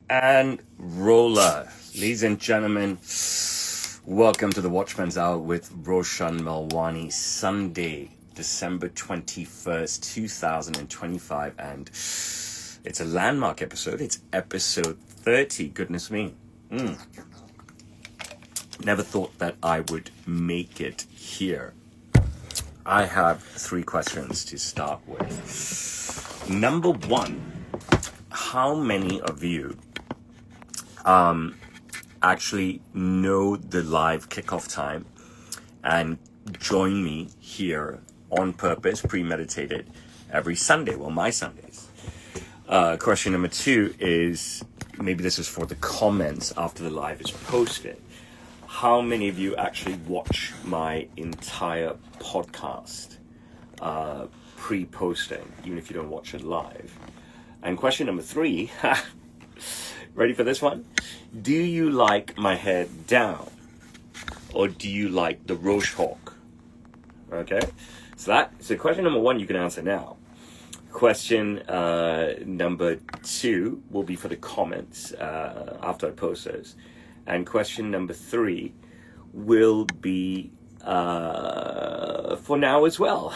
And roller. Ladies and gentlemen, welcome to the Watchman'S Hour with Roshan Melwani, Sunday, December 21st, 2025. And it's a landmark episode. It's episode 30. Goodness me. Never thought that I would make it here. I have three questions to start with. Number one, how many of you actually know the live kickoff time and join me here on purpose, premeditated, every Sunday? Well, my Sundays. Question number two is, maybe this is for the comments after the live is posted. How many of you actually watch my entire podcast pre-posting, even if you don't watch it live? And question number three, ready for this one? Do you like my head down? Or do you like the roast hawk? Okay, so question number one you can answer now. Question number two will be for the comments after I post those. And question number three will be for now as well.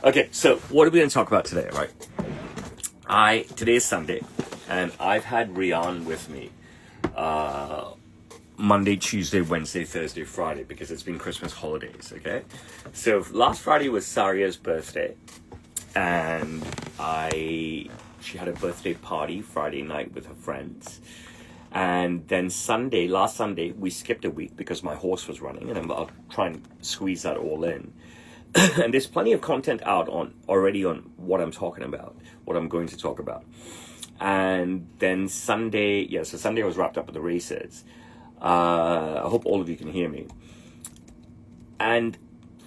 Okay, so what are we going to talk about today, right? Today is Sunday, and I've had Rian with me Monday, Tuesday, Wednesday, Thursday, Friday, because it's been Christmas holidays, okay? So last Friday was Saria's birthday, and she had a birthday party Friday night with her friends. And then last Sunday, we skipped a week because my horse was running, and I'll try and squeeze that all in. And there's plenty of content out already on what I'm talking about, what I'm going to talk about. And then Sunday I was wrapped up with the races. I hope all of you can hear me. And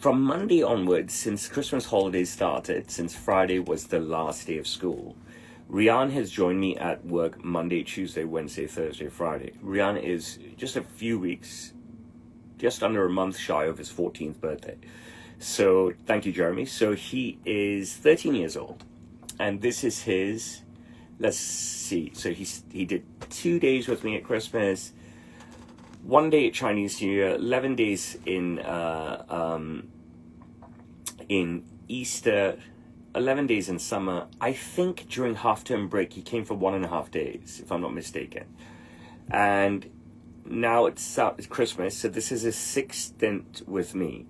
from Monday onwards, since Christmas holidays started, since Friday was the last day of school, Rian has joined me at work Monday, Tuesday, Wednesday, Thursday, Friday. Rian is just a few weeks, just under a month shy of his 14th birthday. So thank you, Jeremy. So he is 13 years old, and this is his, let's see. So he did 2 days with me at Christmas, 1 day at Chinese New Year, 11 days in Easter, 11 days in summer. I think during half-term break, he came for 1.5 days, if I'm not mistaken. And now it's Christmas, so this is his 6th stint with me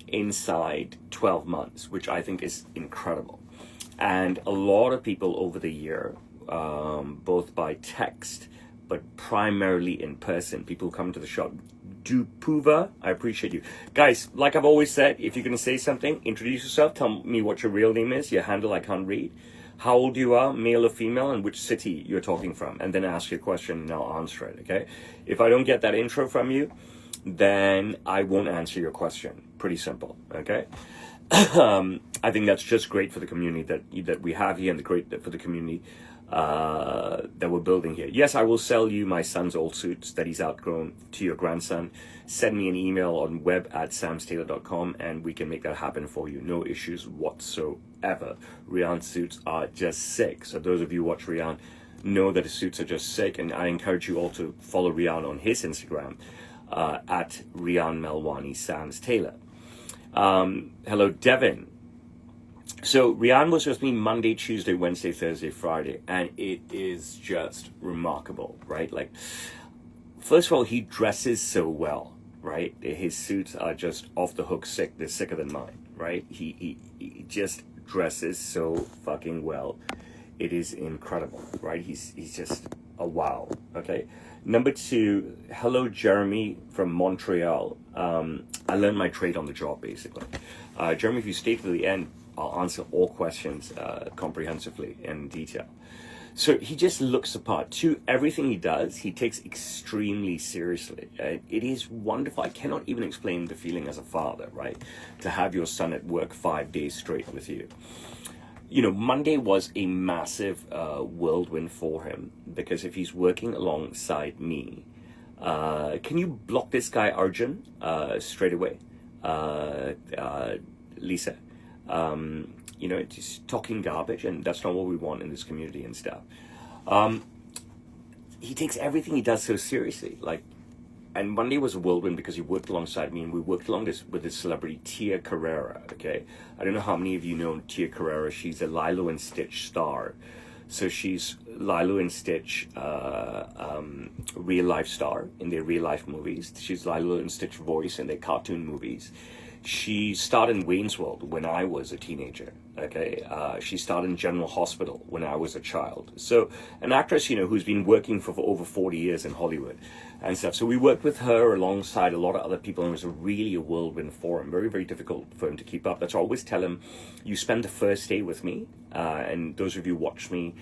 inside 12 months, which I think is incredible. And a lot of people over the year, both by text, but primarily in person, people come to the shop. Dupuva, I appreciate you. Guys, like I've always said, if you're going to say something, introduce yourself, tell me what your real name is, your handle I can't read, how old you are, male or female, and which city you're talking from, and then ask your question and I'll answer it, okay? If I don't get that intro from you, then I won't answer your question. Pretty simple, okay? I think that's just great for the community that we have here, and great for the community that we're building here. Yes, I will sell you my son's old suits that he's outgrown to your grandson. Send me an email on web@samstaylor.com and we can make that happen for you. No issues whatsoever. Rian's suits are just sick. So those of you who watch Rian know that his suits are just sick, and I encourage you all to follow Rian on his Instagram at Roshan Melwani Sam's Taylor. Hello, Devin. So Rian was with me Monday, Tuesday, Wednesday, Thursday, Friday, and it is just remarkable, right? Like, first of all, he dresses so well, right? His suits are just off the hook sick. They're sicker than mine, right? He just dresses so fucking well. It is incredible, right? He's just a wow, okay? Number two, hello, Jeremy from Montreal. I learned my trade on the job, basically. Jeremy, if you stay to the end, I'll answer all questions comprehensively in detail. So he just looks the part. To everything he does, he takes extremely seriously. It is wonderful. I cannot even explain the feeling as a father, right? To have your son at work 5 days straight with you. You know, Monday was a massive whirlwind for him, because if he's working alongside me, can you block this guy Arjun straight away? Lisa. Just talking garbage, and that's not what we want in this community and stuff. he takes everything he does so seriously. Like, and Monday was a whirlwind because he worked alongside me, and we worked along this with this celebrity, Tia Carrera, okay? I don't know how many of you know Tia Carrera. She's a Lilo and Stitch star. So she's Lilo and Stitch, real life star in their real life movies. She's Lilo and Stitch voice in their cartoon movies. She starred in Wayne's World when I was a teenager, okay? She starred in General Hospital when I was a child. So an actress, you know, who's been working for over 40 years in Hollywood and stuff. So we worked with her alongside a lot of other people, and it was really a whirlwind for him. Very, very difficult for him to keep up. That's why I always tell him, you spend the first day with me, and those of you who watch me,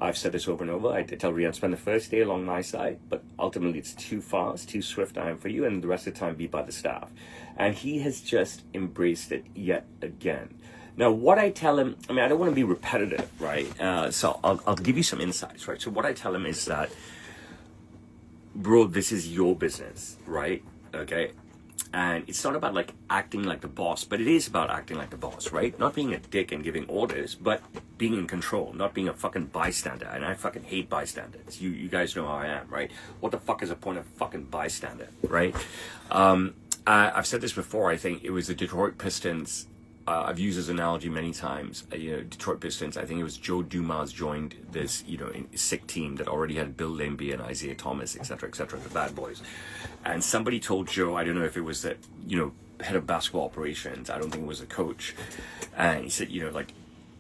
I've said this over and over. I tell Rian, spend the first day along my side, but ultimately it's too fast, too swift time for you, and the rest of the time be by the staff. And he has just embraced it yet again. Now, what I tell him, I mean, I don't want to be repetitive, right? So I'll give you some insights, right? So what I tell him is that, bro, this is your business, right? Okay. And it's not about like acting like the boss, but it is about acting like the boss, right? Not being a dick and giving orders, but being in control, not being a fucking bystander. And I fucking hate bystanders. You guys know how I am, right? What the fuck is the point of fucking bystander, right? I've said this before. I think it was the Detroit Pistons. I've used this analogy many times. You know, Detroit Pistons, I think it was Joe Dumas joined this, you know, sick team that already had Bill Laimbeer and Isaiah Thomas, et cetera, the bad boys. And somebody told Joe, I don't know if it was that, you know, head of basketball operations, I don't think it was a coach. And he said, you know, like,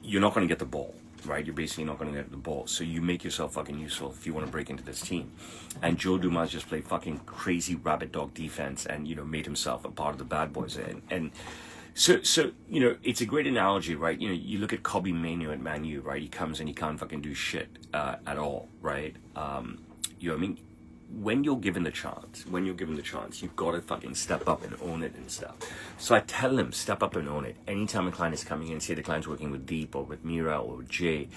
you're not going to get the ball, right? You're basically not going to get the ball. So you make yourself fucking useful if you want to break into this team. And Joe Dumas just played fucking crazy rabbit dog defense and, you know, made himself a part of the bad boys. And So, you know, it's a great analogy, right? You know, you look at Kobe Manu at Man U, right? He comes and he can't fucking do shit at all, right? You know what I mean? When you're given the chance, you've got to fucking step up and own it and stuff. So I tell him, step up and own it. Anytime a client is coming in, say the client's working with Deep or with Mira or with Jay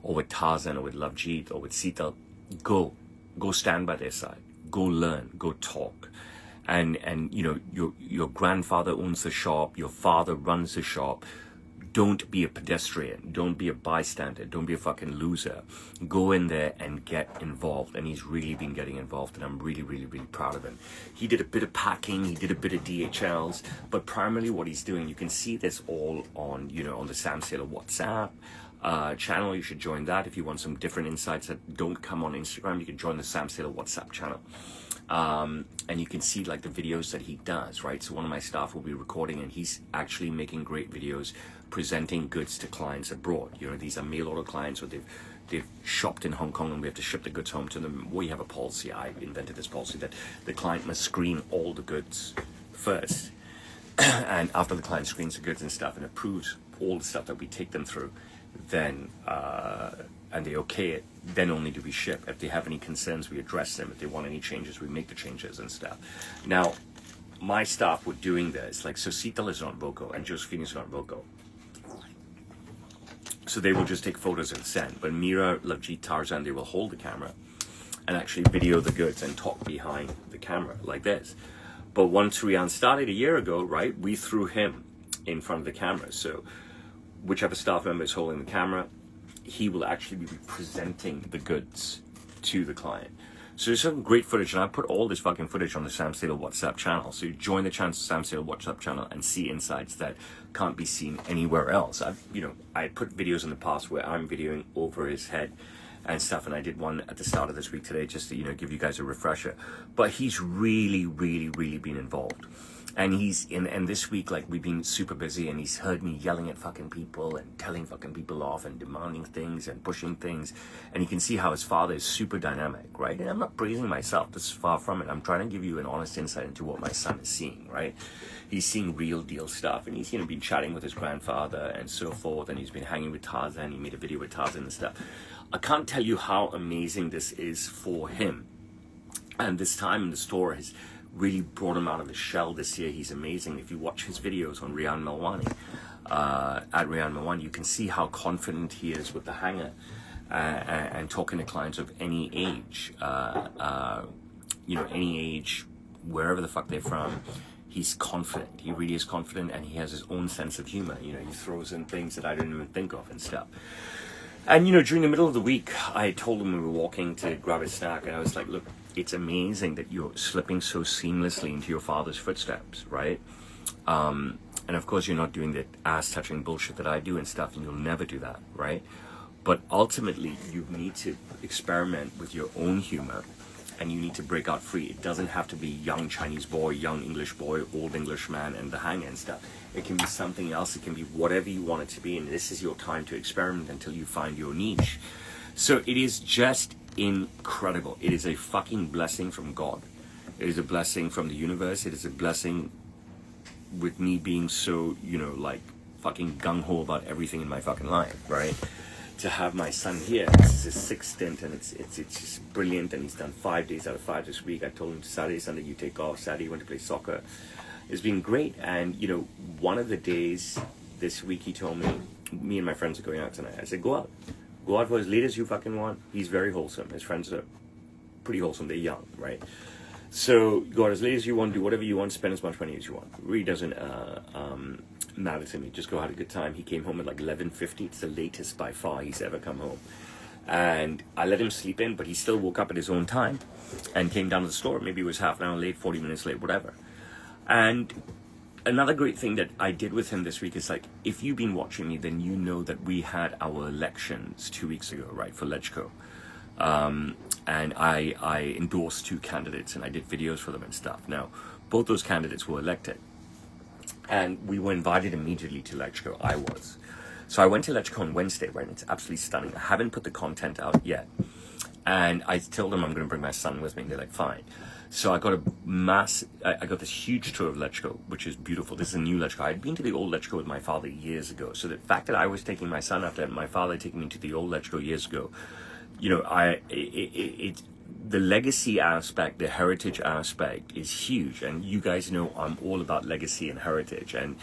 or with Tarzan or with Lovejeet or with Sita, go stand by their side. Go learn, go talk. And you know, your grandfather owns the shop, your father runs the shop. Don't be a pedestrian, don't be a bystander, don't be a fucking loser. Go in there and get involved. And he's really been getting involved, and I'm really, really, really proud of him. He did a bit of packing, he did a bit of DHLs, but primarily what he's doing, you can see this all on, you know, on the Sam Sailor WhatsApp channel. You should join that if you want some different insights that don't come on Instagram. You can join the Sam Sailor WhatsApp channel. And you can see like the videos that he does, right? So one of my staff will be recording, and he's actually making great videos presenting goods to clients abroad. You know, these are mail order clients, or they've shopped in Hong Kong and we have to ship the goods home to them. We have a policy, I invented this policy, that the client must screen all the goods first. And after the client screens the goods and stuff and approves all the stuff that we take them through, then and they okay it, then only do we ship. If they have any concerns, we address them. If they want any changes, we make the changes and stuff. Now, my staff were doing this, like, so Cital is on Voco and Josephine is on Voco. So they will just take photos and send. But Mira, Lovejeet, Tarzan, they will hold the camera and actually video the goods and talk behind the camera like this. But once Rian started a year ago, right, we threw him in front of the camera. So whichever staff member is holding the camera, he will actually be presenting the goods to the client. So there's some great footage, and I put all this fucking footage on the Sam Sailor WhatsApp channel. So you join the Sam Sailor WhatsApp channel and see insights that can't be seen anywhere else. I put videos in the past where I'm videoing over his head and stuff, and I did one at the start of this week today just to, you know, give you guys a refresher. But he's really, really, really been involved. And he's in, and this week, like, we've been super busy, and he's heard me yelling at fucking people and telling fucking people off and demanding things and pushing things. And you can see how his father is super dynamic, right? And I'm not praising myself, this is far from it. I'm trying to give you an honest insight into what my son is seeing, right? He's seeing real deal stuff, and he's, you know, been chatting with his grandfather and so forth, and he's been hanging with Tarzan. He made a video with Tarzan and stuff. I can't tell you how amazing this is for him. And this time in the store has really brought him out of his shell this year. He's amazing. If you watch his videos on Roshan Melwani, at Roshan Melwani, you can see how confident he is with the hanger and talking to clients of any age, you know, any age, wherever the fuck they're from. He's confident. He really is confident, and he has his own sense of humor. You know, he throws in things that I didn't even think of and stuff. And, during the middle of the week, I told him we were walking to grab a snack, and I was like, look, it's amazing that you're slipping so seamlessly into your father's footsteps, right? And of course, you're not doing the ass-touching bullshit that I do and stuff, and you'll never do that, right? But ultimately, you need to experiment with your own humor, and you need to break out free. It doesn't have to be young Chinese boy, young English boy, old English man, and the hang and stuff. It can be something else. It can be whatever you want it to be, and this is your time to experiment until you find your niche. So it is just incredible. It is a fucking blessing from God. It is a blessing from the universe. It is a blessing with me being so, like fucking gung-ho about everything in my fucking life, right? To have my son here, this is his sixth stint, and it's just brilliant, and he's done 5 days out of 5 this week. I told him Saturday, Sunday, you take off. Saturday, he went to play soccer. It's been great, and, one of the days this week, he told me and my friends are going out tonight. I said, go out for as late as you fucking want. He's very wholesome. His friends are pretty wholesome. They're young, right? So go out as late as you want, do whatever you want, spend as much money as you want. It really doesn't matter to me. Just go have a good time. He came home at like 11:50. It's the latest by far he's ever come home. And I let him sleep in, but he still woke up at his own time and came down to the store. Maybe it was half an hour late, 40 minutes late, whatever. And another great thing that I did with him this week is, like, if you've been watching me, then you know that we had our elections 2 weeks ago, right, for Lechco. And I endorsed 2 candidates, and I did videos for them and stuff. Now, both those candidates were elected, and we were invited immediately to Lechco. I was. So I went to Lechco on Wednesday, right, and it's absolutely stunning. I haven't put the content out yet. And I told them I'm going to bring my son with me, and they're like, fine. So I got I got this huge tour of Lechco, which is beautiful. This is a new Lechco. I'd been to the old Lechco with my father years ago. So the fact that I was taking my son after my father taking me to the old Lechco years ago, the legacy aspect, the heritage aspect is huge. And you guys know I'm all about legacy and heritage. And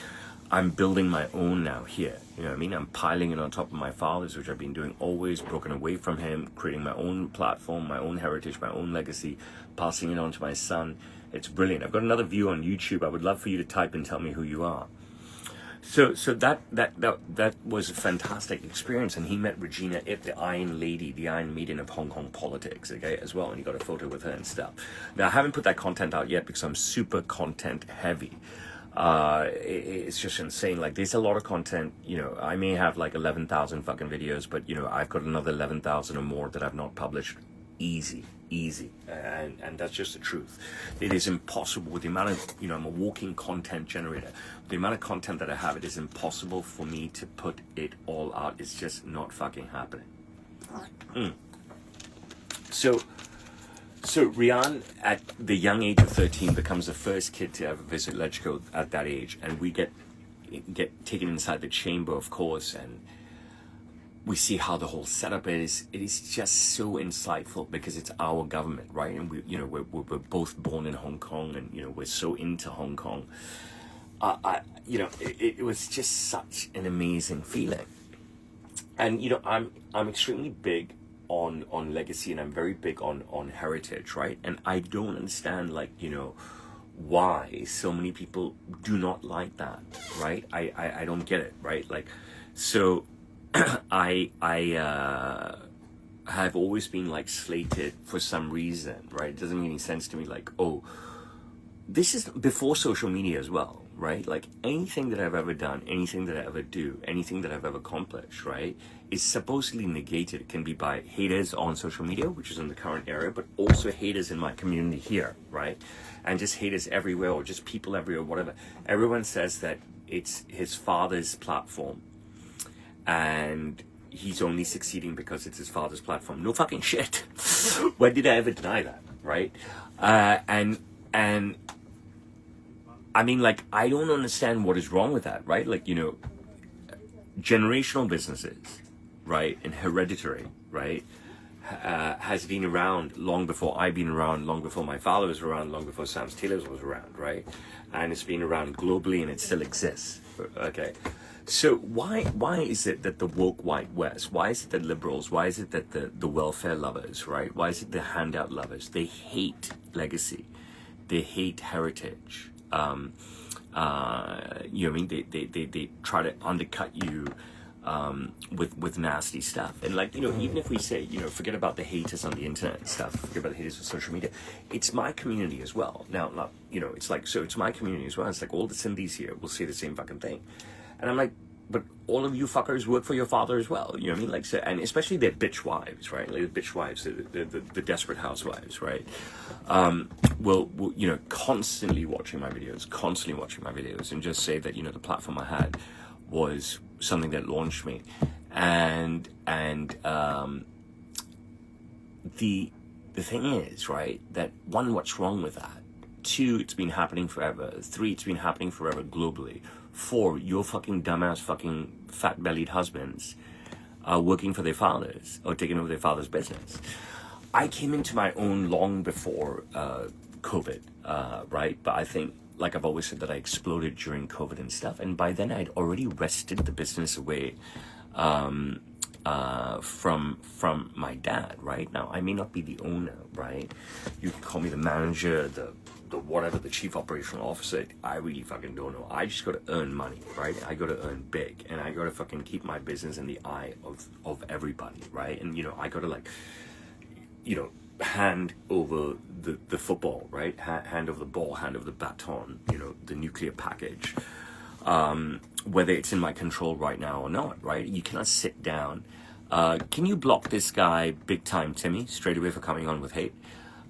I'm building my own now here. You know what I mean? I'm piling it on top of my father's, which I've been doing always, broken away from him, creating my own platform, my own heritage, my own legacy, passing it on to my son. It's brilliant. I've got another view on YouTube. I would love for you to type and tell me who you are. So that was a fantastic experience, and he met Regina Ip, the Iron Lady, the Iron Maiden of Hong Kong politics, okay, as well, and he got a photo with her and stuff. Now, I haven't put that content out yet because I'm super content heavy. It's just insane. Like, there's a lot of content. I may have like 11,000 fucking videos, but I've got another 11,000 or more that I've not published. Easy, and that's just the truth. It is impossible with the amount of, I'm a walking content generator. The amount of content that I have, it is impossible for me to put it all out. It's just not fucking happening. So Rian, at the young age of 13, becomes the first kid to ever visit Lechco at that age, and we get taken inside the chamber, of course, and we see how the whole setup is. It is just so insightful because it's our government, right? And we're both born in Hong Kong, and we're so into Hong Kong. It was just such an amazing feeling. And I'm extremely big on legacy, and I'm very big on heritage, right? And I don't understand, why so many people do not like that, right? I don't get it, right? Like, so I have always been slated for some reason, right? It doesn't make any sense to me, this is before social media as well, right? Like, anything that I've ever done, anything that I ever do, anything that I've ever accomplished, right, is supposedly negated. It can be by haters on social media, which is in the current era, but also haters in my community here, right? And just haters everywhere, or just people everywhere, whatever. Everyone says that it's his father's platform, and he's only succeeding because it's his father's platform. No fucking shit. When did I ever deny that, right? And I mean, I don't understand what is wrong with that, right? Generational businesses, right, and hereditary, right, has been around long before I've been around, long before my father was around, long before Sam Taylor's was around, right? And it's been around globally, and it still exists, okay? So why is it that the woke white West, why is it that liberals, why is it that the welfare lovers, right, why is it the handout lovers, they hate legacy, they hate heritage? You know what I mean? They try to undercut you with nasty stuff. And like, even if we say, forget about the haters on the internet and stuff, forget about the haters on social media, it's my community as well. Now, not, it's like, so it's my community as well. It's like all the Sindhis here will say the same fucking thing. And I'm like, but all of you fuckers work for your father as well. You know what I mean? Like, so, and especially their bitch wives, right? Like the bitch wives, the desperate housewives, right? Will constantly watching my videos, and just say that, the platform I had was something that launched me. And the thing is, right, that one, what's wrong with that? Two, it's been happening forever. Three, it's been happening forever globally. Four, your fucking dumbass fucking fat-bellied husbands are working for their fathers or taking over their father's business. I came into my own long before COVID, right? But I think, like I've always said, that I exploded during COVID and stuff. And by then I'd already wrested the business away from my dad, right? Now, I may not be the owner, right? You can call me the manager, the whatever, the chief operational officer. I really fucking don't know. I just got to earn money, right? I got to earn big, and I got to fucking keep my business in the eye of everybody, right? And, I got to, like, hand over the football, right? Hand over the ball, hand over the baton, the nuclear package, whether it's in my control right now or not, right? You cannot sit down. Can you block this guy big time, Timmy, straight away for coming on with hate?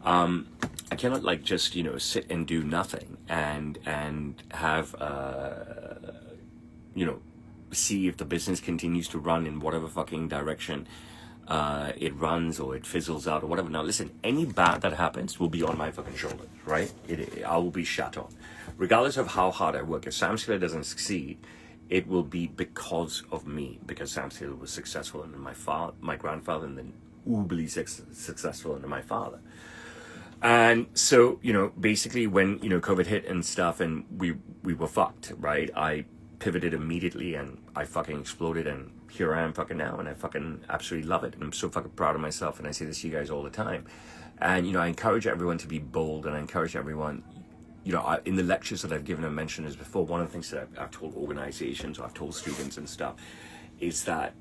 I cannot, like, just, sit and do nothing and have, see if the business continues to run in whatever fucking direction it runs, or it fizzles out or whatever. Now, listen, any bad that happens will be on my fucking shoulders, right? I will be shut on. Regardless of how hard I work, if Sam Taylor doesn't succeed, it will be because of me, because Sam Taylor was successful, and my grandfather, and then uberly successful under my father. And so, basically when, COVID hit and stuff, and we were fucked, right? I pivoted immediately, and I fucking exploded, and here I am fucking now, and I fucking absolutely love it. And I'm so fucking proud of myself, and I say this to you guys all the time. And, I encourage everyone to be bold, and I encourage everyone, in the lectures that I've given and mentioned this before, one of the things that I've told organizations, or I've told students and stuff, is that,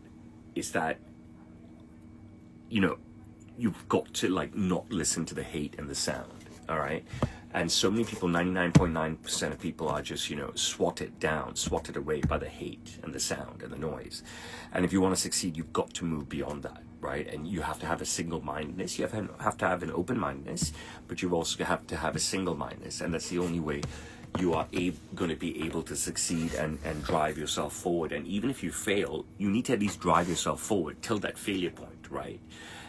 you've got to, like, not listen to the hate and the sound, all right? And so many people, 99.9% of people are just, swatted away by the hate and the sound and the noise. And if you want to succeed, you've got to move beyond that, right? And you have to have a single-mindedness. You have to have an open-mindedness, but you also have to have a single-mindedness. And that's the only way you are going to be able to succeed and drive yourself forward. And even if you fail, you need to at least drive yourself forward till that failure point, right?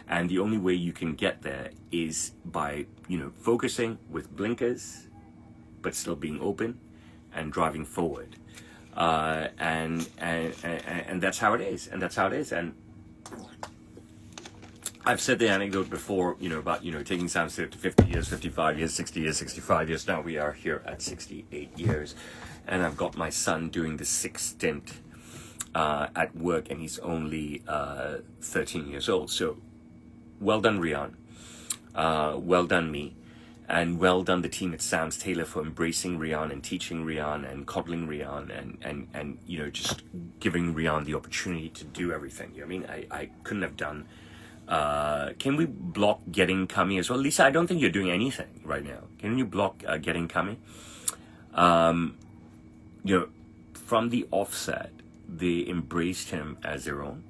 And the only way you can get there is by, focusing with blinkers, but still being open and driving forward. And that's how it is. And that's how it is. And I've said the anecdote before, about, taking Sam Taylor to 50 years, 55 years, 60 years, 65 years. Now we are here at 68 years. And I've got my son doing the 6th stint at work, and he's only 13 years old. So, well done, Rian. Well done, me. And well done, the team at Sam's Taylor, for embracing Rian and teaching Rian and coddling Rian and just giving Rian the opportunity to do everything. I couldn't have done. Can we block Getting Cummy as well? Lisa, I don't think you're doing anything right now. Can you block Getting Cummy? From the offset, they embraced him as their own.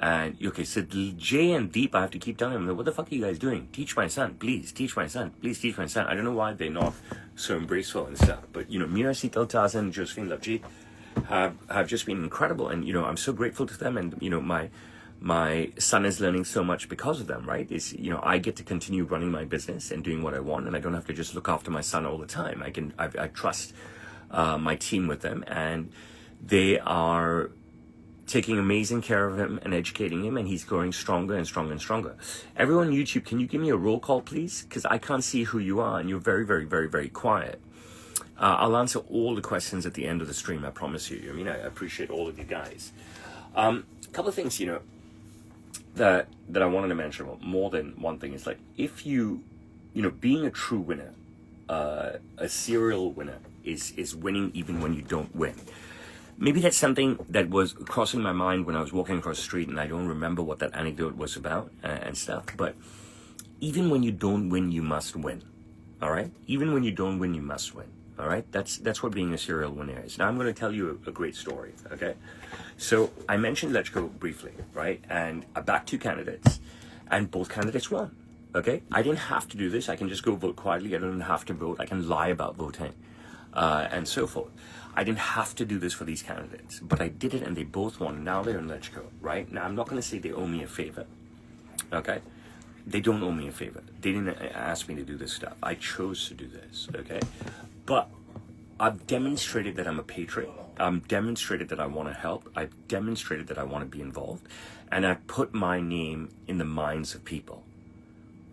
And, okay, so Jay and Deep, I have to keep telling them, what the fuck are you guys doing? Teach my son, please, teach my son, please teach my son. I don't know why they're not so embraceful and stuff. But, Mira Sital Tazan, Josephine Lavji have just been incredible. And, I'm so grateful to them. And, my son is learning so much because of them, right? I get to continue running my business and doing what I want. And I don't have to just look after my son all the time. I trust my team with them. And they are taking amazing care of him and educating him, and he's growing stronger and stronger and stronger. Everyone on YouTube, can you give me a roll call, please? Because I can't see who you are, and you're very, very, very, very quiet. I'll answer all the questions at the end of the stream, I promise you. I appreciate all of you guys. A couple of things, that I wanted to mention, more than one thing, is like, if being a true winner, a serial winner, is winning even when you don't win. maybe that's something that was crossing my mind when I was walking across the street, and I don't remember what that anecdote was about and stuff. But even when you don't win, you must win. All right? Even when you don't win, you must win. All right? That's what being a serial winner is. Now I'm going to tell you a great story. Okay? So I mentioned Let's Go briefly, right? And I backed 2 candidates, and both candidates won. Okay? I didn't have to do this. I can just go vote quietly. I don't have to vote. I can lie about voting, and so forth. I didn't have to do this for these candidates, but I did it, and they both won. Now they're in Let's Go, right? Now I'm not going to say they owe me a favor, okay? They don't owe me a favor. They didn't ask me to do this stuff. I chose to do this, okay? But I've demonstrated that I'm a patriot. I've demonstrated that I want to help. I've demonstrated that I want to be involved, and I put my name in the minds of people,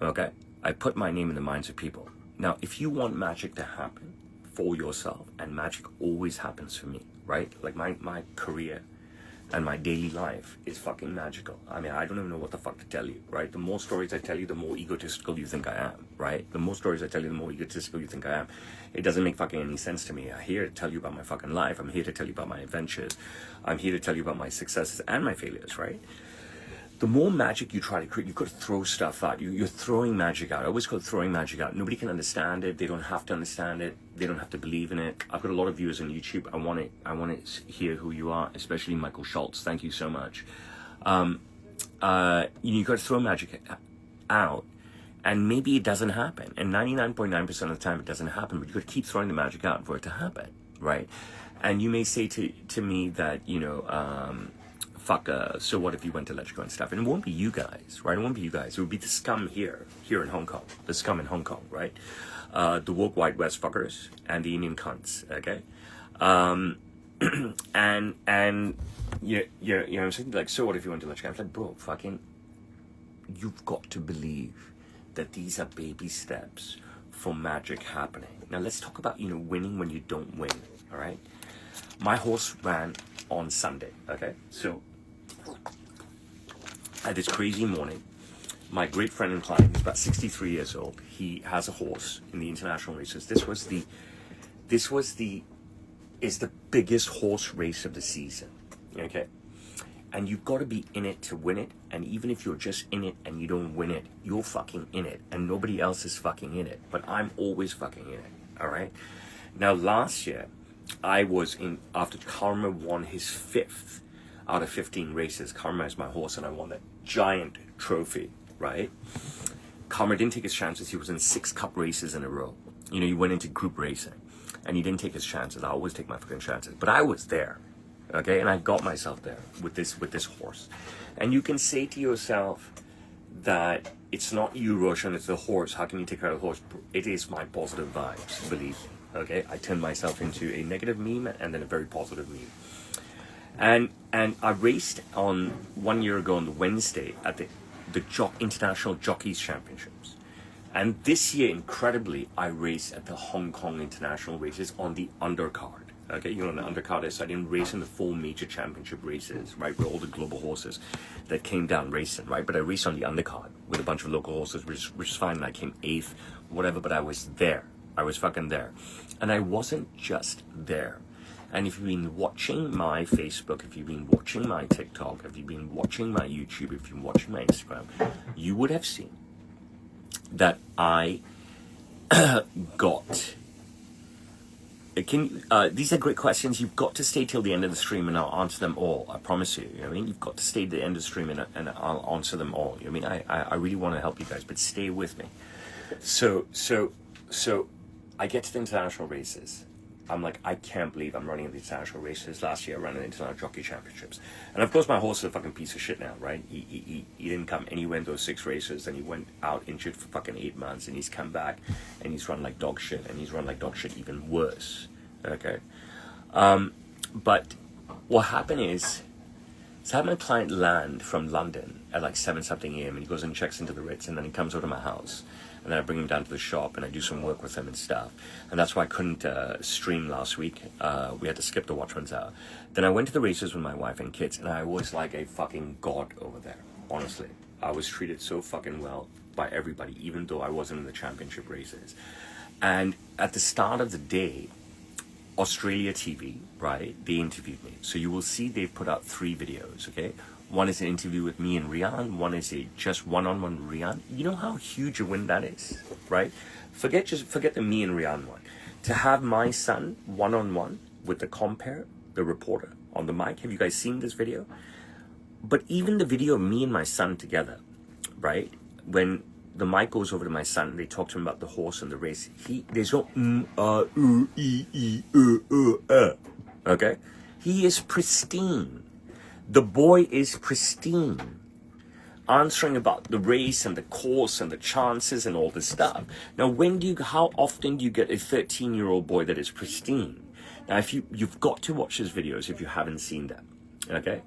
okay? I put my name in the minds of people. Now, if you want magic to happen for yourself, and magic always happens for me, right? Like my career and my daily life is fucking magical. I mean, I don't even know what the fuck to tell you, right? The more stories I tell you, the more egotistical you think I am, right? The more stories I tell you, the more egotistical you think I am. It doesn't make fucking any sense to me. I'm here to tell you about my fucking life. I'm here to tell you about my adventures. I'm here to tell you about my successes and my failures, right? The more magic you try to create, you could throw stuff out. You're throwing magic out. I always call it throwing magic out. Nobody can understand it. They don't have to understand it. They don't have to believe in it. I've got a lot of viewers on YouTube. I want to hear who you are, especially Michael Schultz. Thank you so much. You got to throw magic out, and maybe it doesn't happen. And 99.9% of the time, it doesn't happen. But you got to keep throwing the magic out for it to happen, right? And you may say to me that, so what if you went to Let's Go and stuff? And it won't be you guys, right? It won't be you guys. It would be the scum here in Hong Kong. The scum in Hong Kong, right? The woke white West fuckers and the Indian cunts, okay? And you know what I'm saying? Like, so what if you went to Let's Go? I'm like, bro, fucking, you've got to believe that these are baby steps for magic happening. Now let's talk about, winning when you don't win, all right? My horse ran on Sunday, okay? So, I had this crazy morning. My great friend and client, he's about 63 years old. He has a horse in the international races. This is the biggest horse race of the season, okay? And you've got to be in it to win it. And even if you're just in it and you don't win it, you're fucking in it. And nobody else is fucking in it. But I'm always fucking in it, all right? Now, last year, I was after Karma won his 5th out of 15 races. Karma is my horse, and I won that giant trophy, right? Karma didn't take his chances. He was in 6 cup races in a row. He went into group racing, and he didn't take his chances. I always take my fucking chances. But I was there, okay? And I got myself there with this horse. And you can say to yourself that it's not you, Roshan, it's the horse. How can you take care of the horse? It is my positive vibes, believe me. Okay, I turned myself into a negative meme and then a very positive meme. And I raced on 1 year ago on the Wednesday at the International Jockeys Championships. And this year, incredibly, I raced at the Hong Kong International Races on the undercard. Okay, the undercard is I didn't race in the 4 major championship races, right, with all the global horses that came down racing, right? But I raced on the undercard with a bunch of local horses, which is fine. And I came 8th, whatever, but I was there. I was fucking there. And I wasn't just there. And if you've been watching my Facebook, if you've been watching my TikTok, if you've been watching my YouTube, if you've been watching my Instagram, you would have seen that I got... these are great questions. You've got to stay till the end of the stream and I'll answer them all. I promise you. You've got to stay to the end of the stream and I'll answer them all. I really want to help you guys, but stay with me. So I get to the international races. I'm like, I can't believe I'm running in the international races. Last year I ran the International Jockey Championships. And of course my horse is a fucking piece of shit now, right? He didn't come anywhere in those 6 races, and he went out injured for fucking 8 months, and he's come back and he's run like dog shit, and he's run like dog shit even worse. Okay. But what happened is, so I had my client land from London at like 7-something a.m. and he goes and checks into the Ritz, and then he comes over to my house. And then I bring him down to the shop and I do some work with him and stuff. And that's why I couldn't stream last week. We had to skip the Watchman'S hour. Then I went to the races with my wife and kids, and I was like a fucking god over there. Honestly, I was treated so fucking well by everybody, even though I wasn't in the championship races. And at the start of the day, Australia TV, right? They interviewed me. So you will see they've put out 3 videos, okay? One is an interview with me and Rian. One is a just one-on-one with Rian. You know how huge a win that is, right? Forget the me and Rian one. To have my son one-on-one with the compere, the reporter on the mic. Have you guys seen this video? But even the video of me and my son together, right? When the mic goes over to my son, they talk to him about the horse and the race. There's no okay? He is pristine. The boy is pristine, answering about the race and the course and the chances and all this stuff. Now, how often do you get a 13-year-old boy that is pristine? Now, if you've got to watch his videos if you haven't seen them, okay?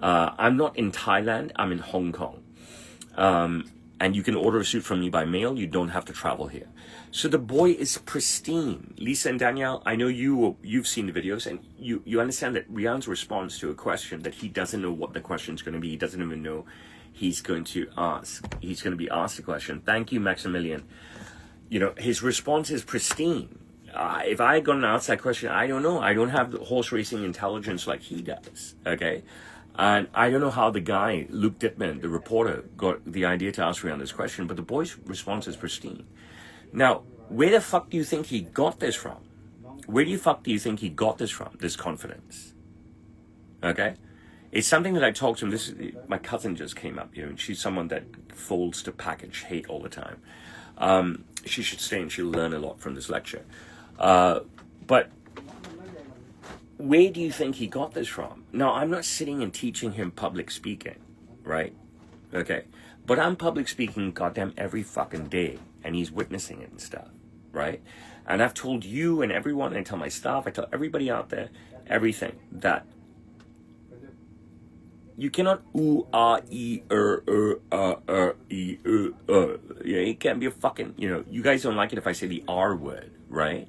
I'm not in Thailand, I'm in Hong Kong. And you can order a suit from me by mail, you don't have to travel here. So the boy is pristine. Lisa and Danielle, I know you've seen the videos, and you understand that Rian's response to a question that he doesn't know what the question's going to be, he doesn't even know he's going to be asked a question. Thank you, Maximilian. You know, his response is pristine. If I got an outside question, I don't know. I don't have the horse racing intelligence like he does, okay? And I don't know how the guy, Luke Dittman, the reporter, got the idea to ask Rian this question, but the boy's response is pristine. Now, where the fuck do you think he got this from? Where the fuck do you think he got this from, this confidence? Okay? It's something that I talked to him. My cousin just came up here, and she's someone that folds to package hate all the time. She should stay and she'll learn a lot from this lecture. But where do you think he got this from? Now, I'm not sitting and teaching him public speaking, right? Okay. But I'm public speaking goddamn every fucking day, and he's witnessing it and stuff, right? And I've told you and everyone, and I tell my staff, I tell everybody out there, everything, that you cannot yeah, it can't be a fucking, you guys don't like it if I say the R word, right?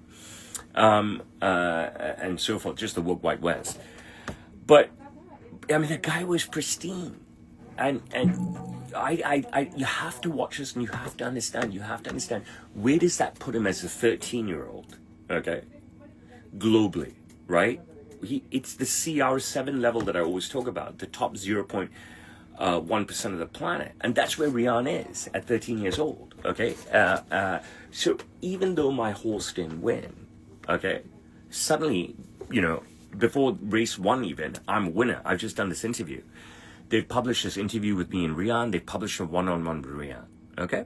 And so forth, just the woke white west. But I mean, the guy was pristine, and you have to watch this, and you have to understand. Where does that put him as a 13-year-old? Okay, globally, right? It's the CR7 level that I always talk about, the top 0.1% of the planet, and that's where Rian is at 13 years old. Okay, so even though my horse didn't win, okay, suddenly, before race 1 even, I'm a winner. I've just done this interview. They've published this interview with me and Rian. They've published a one-on-one with Rian. Okay?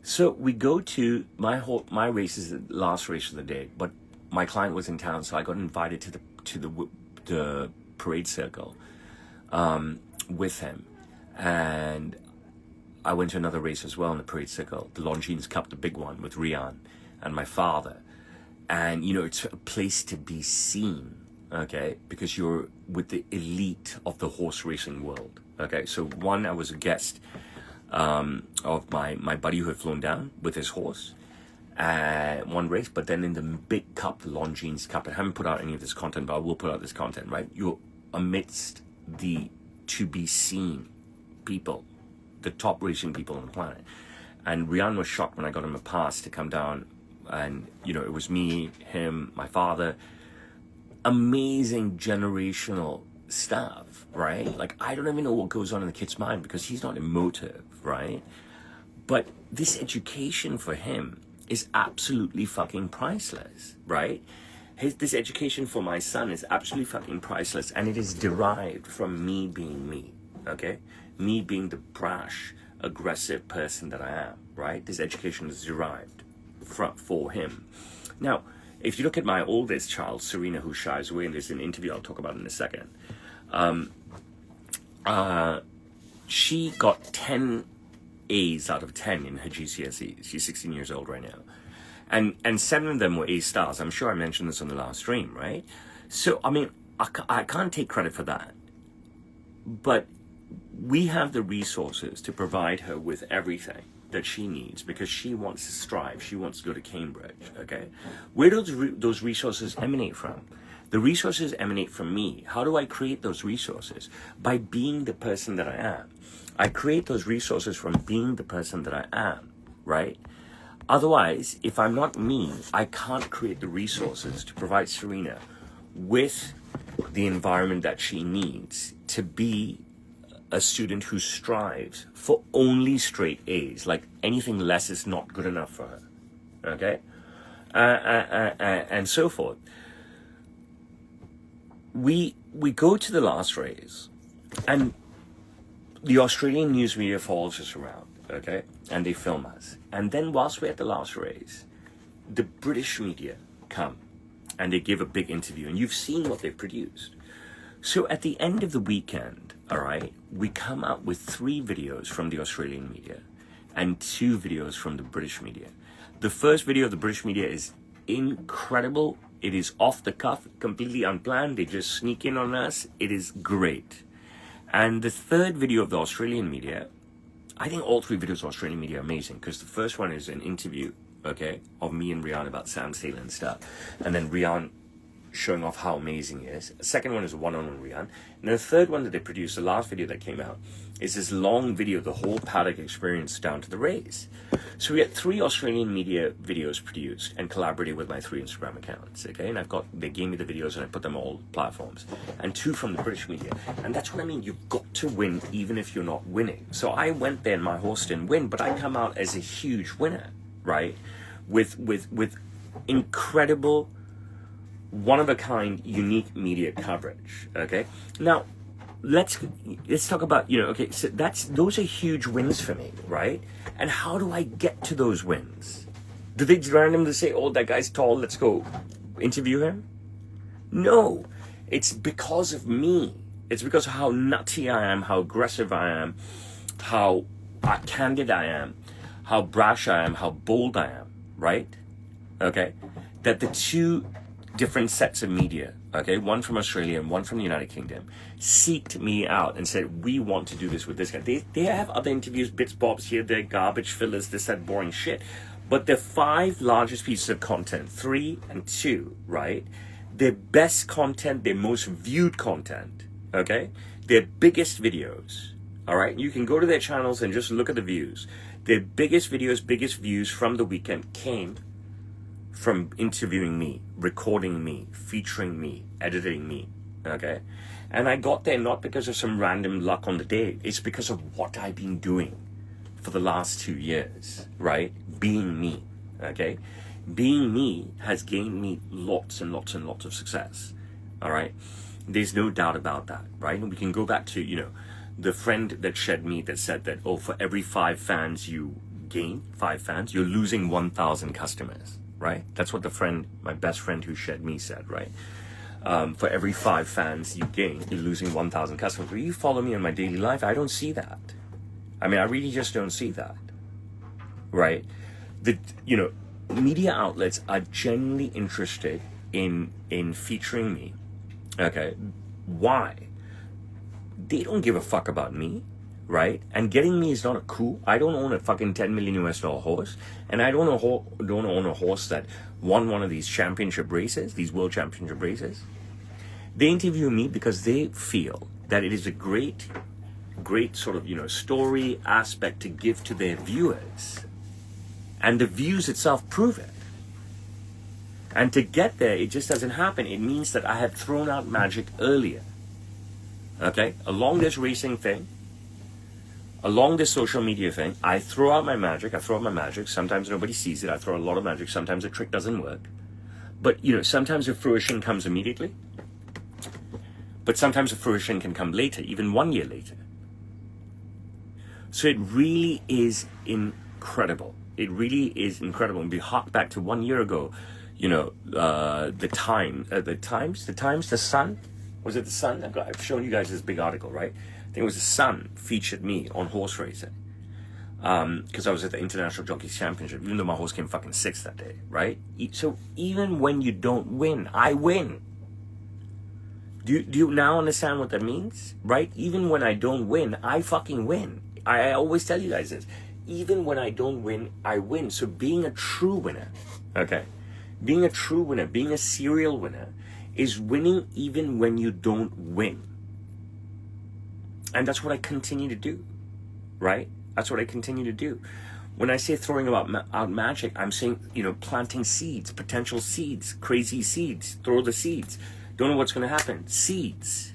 So we go to my race is the last race of the day, but my client was in town, so I got invited to the parade circle with him. And I went to another race as well in the parade circle, the Longines Cup, the big one, with Rian and my father. And, it's a place to be seen, okay, because you're with the elite of the horse racing world, okay? So I was a guest of my buddy who had flown down with his horse at one race, but then in the big cup, the Longines Cup, I haven't put out any of this content, but I will put out this content, right? You're amidst the to-be-seen people, the top racing people on the planet. And Rian was shocked when I got him a pass to come down. And, it was me, him, my father, amazing generational stuff, right? Like, I don't even know what goes on in the kid's mind because he's not emotive, right? But this education for him is absolutely fucking priceless, right? This education for my son is absolutely fucking priceless, and it is derived from me being me, okay? Me being the brash, aggressive person that I am, right? This education is derived for him. Now, if you look at my oldest child, Serena, who shies away, and there's an interview I'll talk about in a second, she got 10 A's out of 10 in her GCSEs. She's 16 years old right now. And 7 of them were A stars. I'm sure I mentioned this on the last stream, right? So, I mean, I can't take credit for that. But we have the resources to provide her with everything that she needs because she wants to strive. She wants to go to Cambridge, okay? Where do those resources emanate from? The resources emanate from me. How do I create those resources? By being the person that I am. I create those resources from being the person that I am, right? Otherwise, if I'm not me, I can't create the resources to provide Serena with the environment that she needs to be a student who strives for only straight A's. Like anything less is not good enough for her. Okay? And so forth. We go to the last race, and the Australian news media follows us around, okay? And they film us. And then whilst we're at the last race, the British media come and they give a big interview, and you've seen what they've produced. So at the end of the weekend, all right, we come out with 3 videos from the Australian media and 2 videos from the British media. The first video of the British media is incredible. It is off the cuff, completely unplanned. They just sneak in on us. It is great. And the third video of the Australian media, I think all 3 videos of Australian media are amazing, because the first one is an interview, okay, of me and Rian about Sam Saylor and stuff. And then Rian showing off how amazing he is. The second one is a one-on-one Rian. And the third one that they produced, the last video that came out, is this long video of the whole paddock experience down to the race. So we had 3 Australian media videos produced and collaborated with my 3 Instagram accounts, okay? And they gave me the videos and I put them on all platforms. And 2 from the British media. And that's what I mean, you've got to win even if you're not winning. So I went there and my horse didn't win, but I come out as a huge winner, right? With incredible, one-of-a-kind, unique media coverage, okay? Now, let's talk about, okay, so those are huge wins for me, right? And how do I get to those wins? Do they randomly say, oh, that guy's tall, let's go interview him? No, it's because of me. It's because of how nutty I am, how aggressive I am, how candid I am, how brash I am, how bold I am, right? Okay, that the 2 different sets of media, okay, one from Australia and one from the United Kingdom, seeked me out and said, we want to do this with this guy. They have other interviews, bits, bobs here, they're garbage fillers, this, that, boring shit. But the 5 largest pieces of content, 3 and 2, right? Their best content, their most viewed content, okay? Their biggest videos, all right? You can go to their channels and just look at the views. Their biggest videos, biggest views from the weekend came from interviewing me, recording me, featuring me, editing me, okay? And I got there not because of some random luck on the day. It's because of what I've been doing for the last 2 years, right? Being me, okay? Being me has gained me lots and lots and lots of success, all right? There's no doubt about that, right? And we can go back to, the friend that shed me that said that, oh, for every 5 fans you gain, 5 fans, you're losing 1,000 customers. Right? That's what my best friend who shed me said, right? For every 5 fans you gain, you're losing 1,000 customers. When you follow me in my daily life, I don't see that. I mean, I really just don't see that, right? Media outlets are genuinely interested in featuring me, okay? Why? They don't give a fuck about me. Right? And getting me is not cool. I don't own a fucking $10 million horse. And I don't own a horse that won one of these championship races, these world championship races. They interview me because they feel that it is a great sort of, story aspect to give to their viewers. And the views itself prove it. And to get there, it just doesn't happen. It means that I have thrown out magic earlier. Okay? Along this racing thing, along this social media thing, I throw out my magic. Sometimes nobody sees it. I throw a lot of magic. Sometimes the trick doesn't work. But, sometimes the fruition comes immediately. But sometimes the fruition can come later, even 1 year later. So it really is incredible. It really is incredible. And we hark back to 1 year ago, the Sun? Was it the Sun? I've shown you guys this big article, right? I think it was the Sun featured me on horse racing because I was at the International Jockeys Championship, even though my horse came fucking 6th that day, right? So even when you don't win, I win. Do you now understand what that means, right? Even when I don't win, I fucking win. I always tell you guys this. Even when I don't win, I win. So being a true winner, okay? Being a true winner, being a serial winner is winning even when you don't win. And that's what I continue to do, right? That's what I continue to do. When I say throwing out magic, I'm saying, planting seeds, potential seeds, crazy seeds. Throw the seeds. Don't know what's going to happen. Seeds.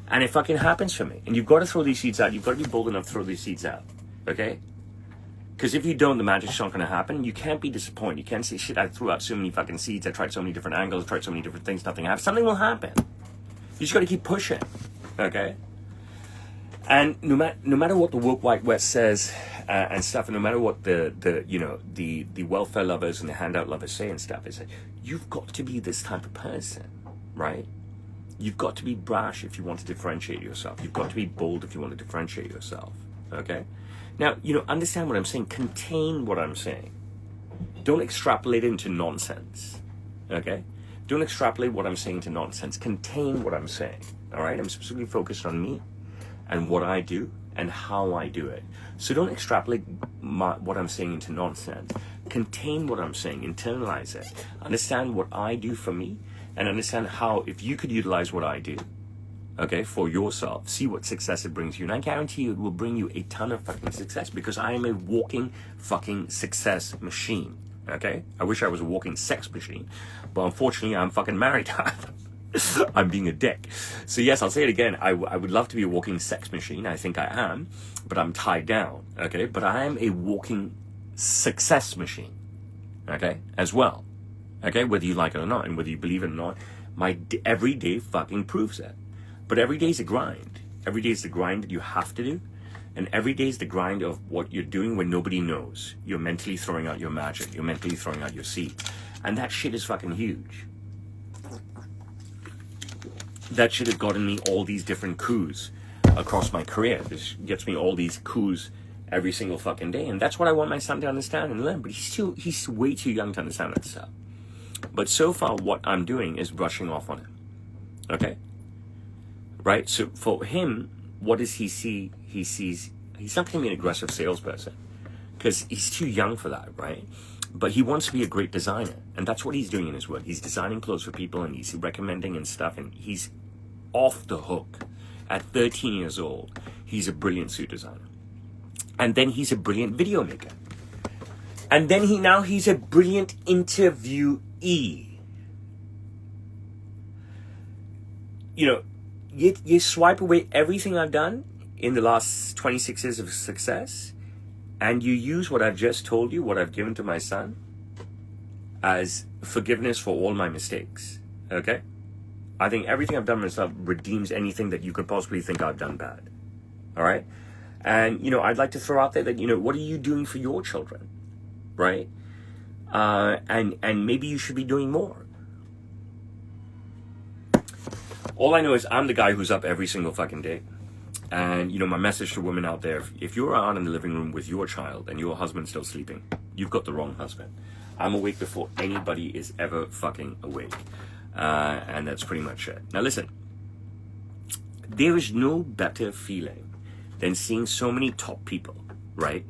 And it fucking happens for me. And you've got to throw these seeds out. You've got to be bold enough to throw these seeds out. Okay? Because if you don't, the magic's not going to happen. You can't be disappointed. You can't say, shit, I threw out so many fucking seeds. I tried so many different angles. I tried so many different things. Nothing happened. Something will happen. You just got to keep pushing. Okay? And no matter what the woke white West says and stuff, and no matter what the welfare lovers and the handout lovers say and stuff, is that you've got to be this type of person, right? You've got to be brash if you want to differentiate yourself. You've got to be bold if you want to differentiate yourself, okay? Now, understand what I'm saying. Contain what I'm saying. Don't extrapolate it into nonsense, okay? Don't extrapolate what I'm saying to nonsense. Contain what I'm saying, all right? I'm specifically focused on me and what I do and how I do it. So don't extrapolate what I'm saying into nonsense. Contain what I'm saying, internalize it. Understand what I do for me and understand how, if you could utilize what I do, okay, for yourself, see what success it brings you. And I guarantee you it will bring you a ton of fucking success because I am a walking fucking success machine, okay? I wish I was a walking sex machine, but unfortunately I'm fucking married. I'm being a dick. So yes, I'll say it again. I would love to be a walking sex machine. I think I am, but I'm tied down. Okay, but I am a walking success machine. Okay, as well. Okay, whether you like it or not, and whether you believe it or not, my every day fucking proves it. But every day is a grind. Every day is the grind that you have to do, and every day is the grind of what you're doing when nobody knows. You're mentally throwing out your magic. You're mentally throwing out your seed, and that shit is fucking huge. That should have gotten me all these different coups across my career. This gets me all these coups every single fucking day. And that's what I want my son to understand and learn. But he's way too young to understand that stuff. But so far, what I'm doing is brushing off on him. Okay? Right? So for him, what does he see? He's not going to be an aggressive salesperson. Because he's too young for that, right? But he wants to be a great designer. And that's what he's doing in his work. He's designing clothes for people and he's recommending and stuff. And he's off the hook. At 13 years old, he's a brilliant suit designer. And then he's a brilliant video maker. And then he's a brilliant interviewee. You swipe away everything I've done in the last 26 years of success, and you use what I've just told you, what I've given to my son, as forgiveness for all my mistakes, okay? I think everything I've done myself redeems anything that you could possibly think I've done bad, all right? And, I'd like to throw out there that, what are you doing for your children, right? And maybe you should be doing more. All I know is I'm the guy who's up every single fucking day. And, my message to women out there, if you're out in the living room with your child and your husband's still sleeping, you've got the wrong husband. I'm awake before anybody is ever fucking awake. And that's pretty much it. Now listen, there is no better feeling than seeing so many top people, right,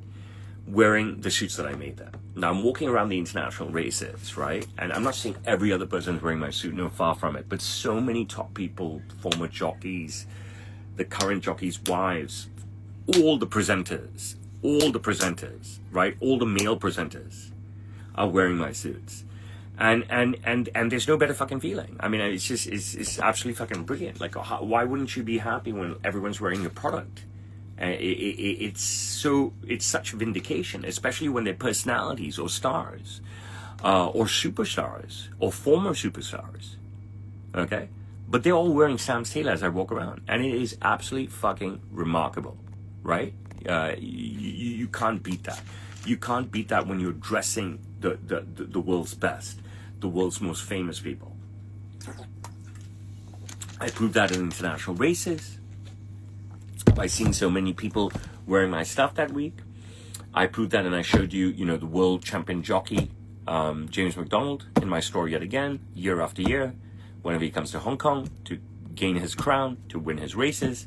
wearing the suits that I made them. Now I'm walking around the international races, right, and I'm not saying every other person is wearing my suit, no, far from it, but so many top people, former jockeys, the current jockeys' wives, all the presenters, right, all the male presenters are wearing my suits. And there's no better fucking feeling. I mean, it's absolutely fucking brilliant. Like, why wouldn't you be happy when everyone's wearing your product? It's such vindication, especially when they're personalities or stars, or superstars, or former superstars. Okay? But they're all wearing Sam Taylor as I walk around. And it is absolutely fucking remarkable, right? You can't beat that. You can't beat that when you're dressing the world's best, the world's most famous people. I proved that in international races by seeing so many people wearing my stuff that week. I proved that, and I showed you, the world champion jockey, James McDonald, in my store yet again, year after year. Whenever he comes to Hong Kong to gain his crown, to win his races,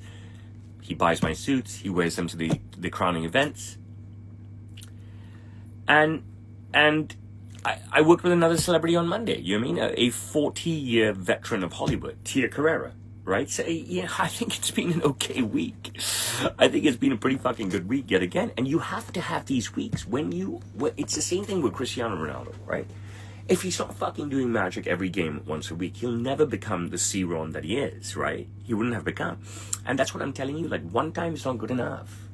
he buys my suits, he wears them to the crowning events. And I worked with another celebrity on Monday, you know what I mean? A 40-year veteran of Hollywood, Tia Carrera, right? So, I think it's been an okay week. I think it's been a pretty fucking good week yet again. And you have to have these weeks it's the same thing with Cristiano Ronaldo, right? If he's not fucking doing magic every game once a week, he'll never become the C-Ron that he is, right? He wouldn't have become. And that's what I'm telling you, like, one time is not good enough.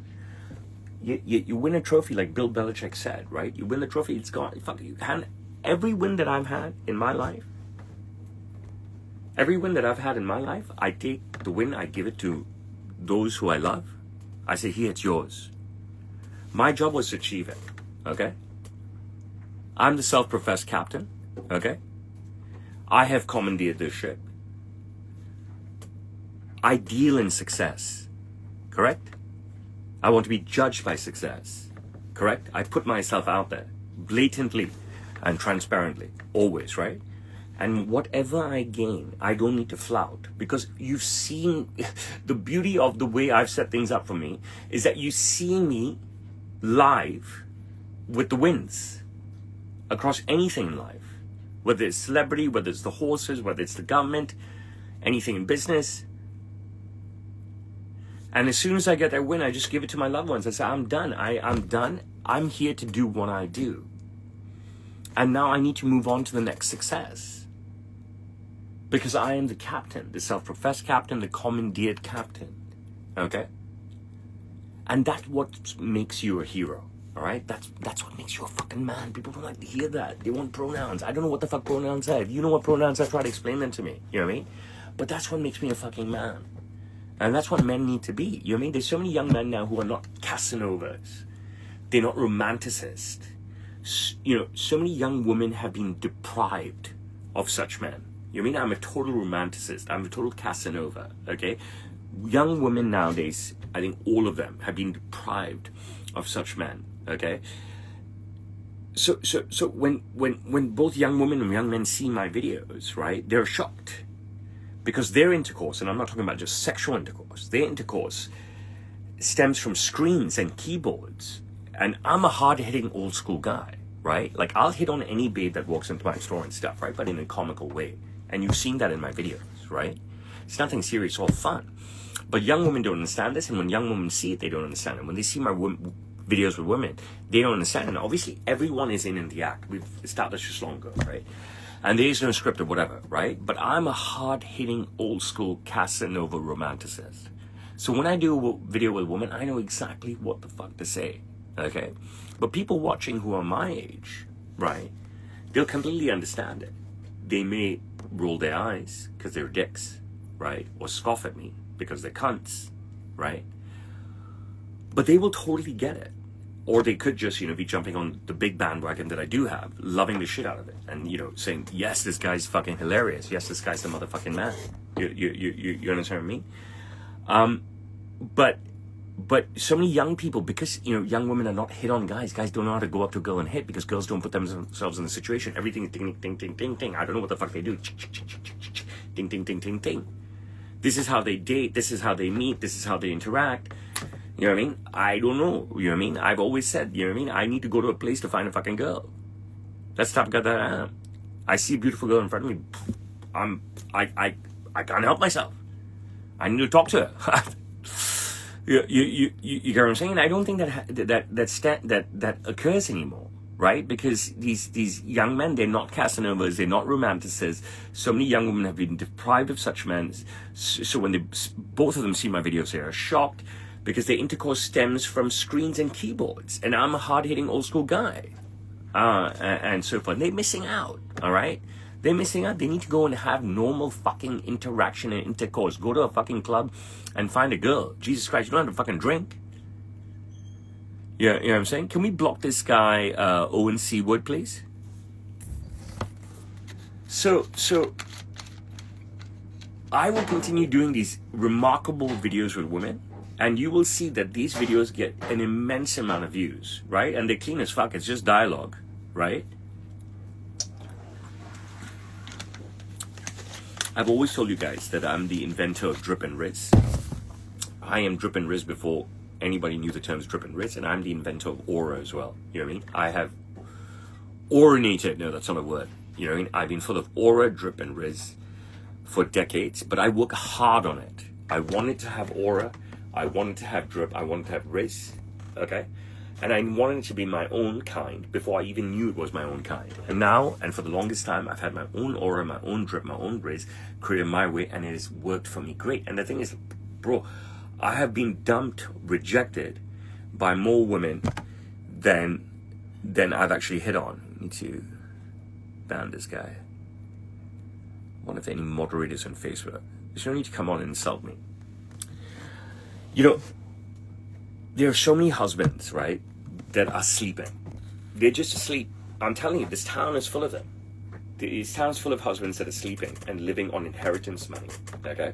You win a trophy, like Bill Belichick said, right? You win the trophy, it's gone. Fuck you. And every win that I've had in my life, I take the win, I give it to those who I love. I say, here, it's yours. My job was to achieve it, okay? I'm the self-professed captain, okay? I have commandeered this ship. I deal in success, correct? I want to be judged by success, correct? I put myself out there, blatantly and transparently, always, right? And whatever I gain, I don't need to flout, because you've seen the beauty of the way I've set things up for me is that you see me live with the wins across anything in life, whether it's celebrity, whether it's the horses, whether it's the government, anything in business. And as soon as I get that win, I just give it to my loved ones. I say, I'm done. I'm done. I'm here to do what I do. And now I need to move on to the next success. Because I am the captain, the self-professed captain, the commandeered captain. Okay? And that's what makes you a hero. All right? That's what makes you a fucking man. People don't like to hear that. They want pronouns. I don't know what the fuck pronouns are. If you know what pronouns are, try to explain them to me. You know what I mean? But that's what makes me a fucking man. And that's what men need to be. You know what I mean? There's so many young men now who are not Casanovas. They're not romanticists. So many young women have been deprived of such men. You know what I mean? I'm a total romanticist. I'm a total Casanova. Okay? Young women nowadays, I think all of them have been deprived of such men. Okay? So when both young women and young men see my videos, right, they're shocked. Because their intercourse, and I'm not talking about just sexual intercourse, their intercourse stems from screens and keyboards. And I'm a hard-hitting old school guy, right? Like, I'll hit on any babe that walks into my store and stuff, right? But in a comical way. And you've seen that in my videos, right? It's nothing serious, it's all fun. But young women don't understand this, and when young women see it, they don't understand it. When they see my videos with women, they don't understand it. And obviously, everyone is in the act. We've established this long ago, right? And there is no script or whatever, right? But I'm a hard-hitting, old-school Casanova romanticist. So when I do a video with a woman, I know exactly what the fuck to say, okay? But people watching who are my age, right, they'll completely understand it. They may roll their eyes because they're dicks, right? Or scoff at me because they're cunts, right? But they will totally get it. Or they could just, be jumping on the big bandwagon that I do have, loving the shit out of it. And, saying, yes, this guy's fucking hilarious. Yes, this guy's the motherfucking man. You understand what I mean? But so many young people, because, young women are not hit on guys. Guys don't know how to go up to a girl and hit because girls don't put themselves in the situation. Everything is ding, ding, ding, ding, ding. I don't know what the fuck they do. Ding, ding, ding, ding, ding. This is how they date. This is how they meet. This is how they interact. You know what I mean? I don't know. You know what I mean? I've always said, you know what I mean? I need to go to a place to find a fucking girl. That's the type of guy that I am. I see a beautiful girl in front of me. I can't help myself. I need to talk to her. you get what I'm saying? I don't think that occurs anymore, right? Because these young men, they're not Casanovas, they're not romanticists. So many young women have been deprived of such men. So when both of them see my videos, they are shocked. Because their intercourse stems from screens and keyboards. And I'm a hard-hitting old-school guy. And so forth. They're missing out, all right? They're missing out. They need to go and have normal fucking interaction and intercourse. Go to a fucking club and find a girl. Jesus Christ, you don't have to fucking drink. You know what I'm saying? Can we block this guy, Owen Seawood, please? So I will continue doing these remarkable videos with women. And you will see that these videos get an immense amount of views, right? And they're clean as fuck. It's just dialogue, right? I've always told you guys that I'm the inventor of drip and rizz. I am drip and rizz before anybody knew the terms drip and rizz. And I'm the inventor of aura as well. You know what I mean? I have orinated. No, that's not a word. You know what I mean? I've been full of aura, drip and rizz for decades, but I work hard on it. I wanted to have aura, I wanted to have drip, I wanted to have riz, okay? And I wanted it to be my own kind before I even knew it was my own kind. And now, and for the longest time, I've had my own aura, my own drip, my own riz, created my way, and it has worked for me great. And the thing is, bro, I have been dumped, rejected by more women than I've actually hit on. I need to ban this guy. I wonder if any moderators on Facebook. There's no need to come on and insult me. You know, there are so many husbands, right, that are sleeping. They're just asleep. I'm telling you, this town is full of them. This town is full of husbands that are sleeping and living on inheritance money, okay?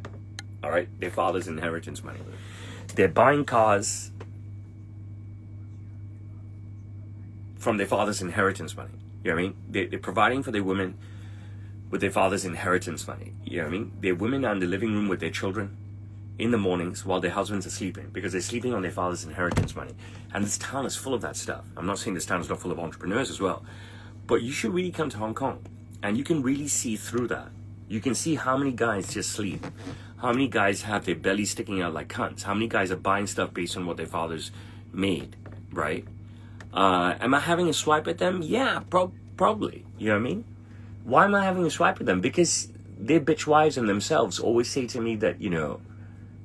All right? Their father's inheritance money. They're buying cars from their father's inheritance money. You know what I mean? They're providing for their women with their father's inheritance money. You know what I mean? Their women are in the living room with their children in the mornings while their husbands are sleeping because they're sleeping on their father's inheritance money. And this town is full of that stuff. I'm not saying this town is not full of entrepreneurs as well, but you should really come to Hong Kong and you can really see through that. You can see how many guys just sleep, how many guys have their belly sticking out like cunts, how many guys are buying stuff based on what their fathers made, right? Am I having a swipe at them? Yeah, probably. You know what I mean? Why am I having a swipe at them? Because their bitch wives and themselves always say to me that, you know,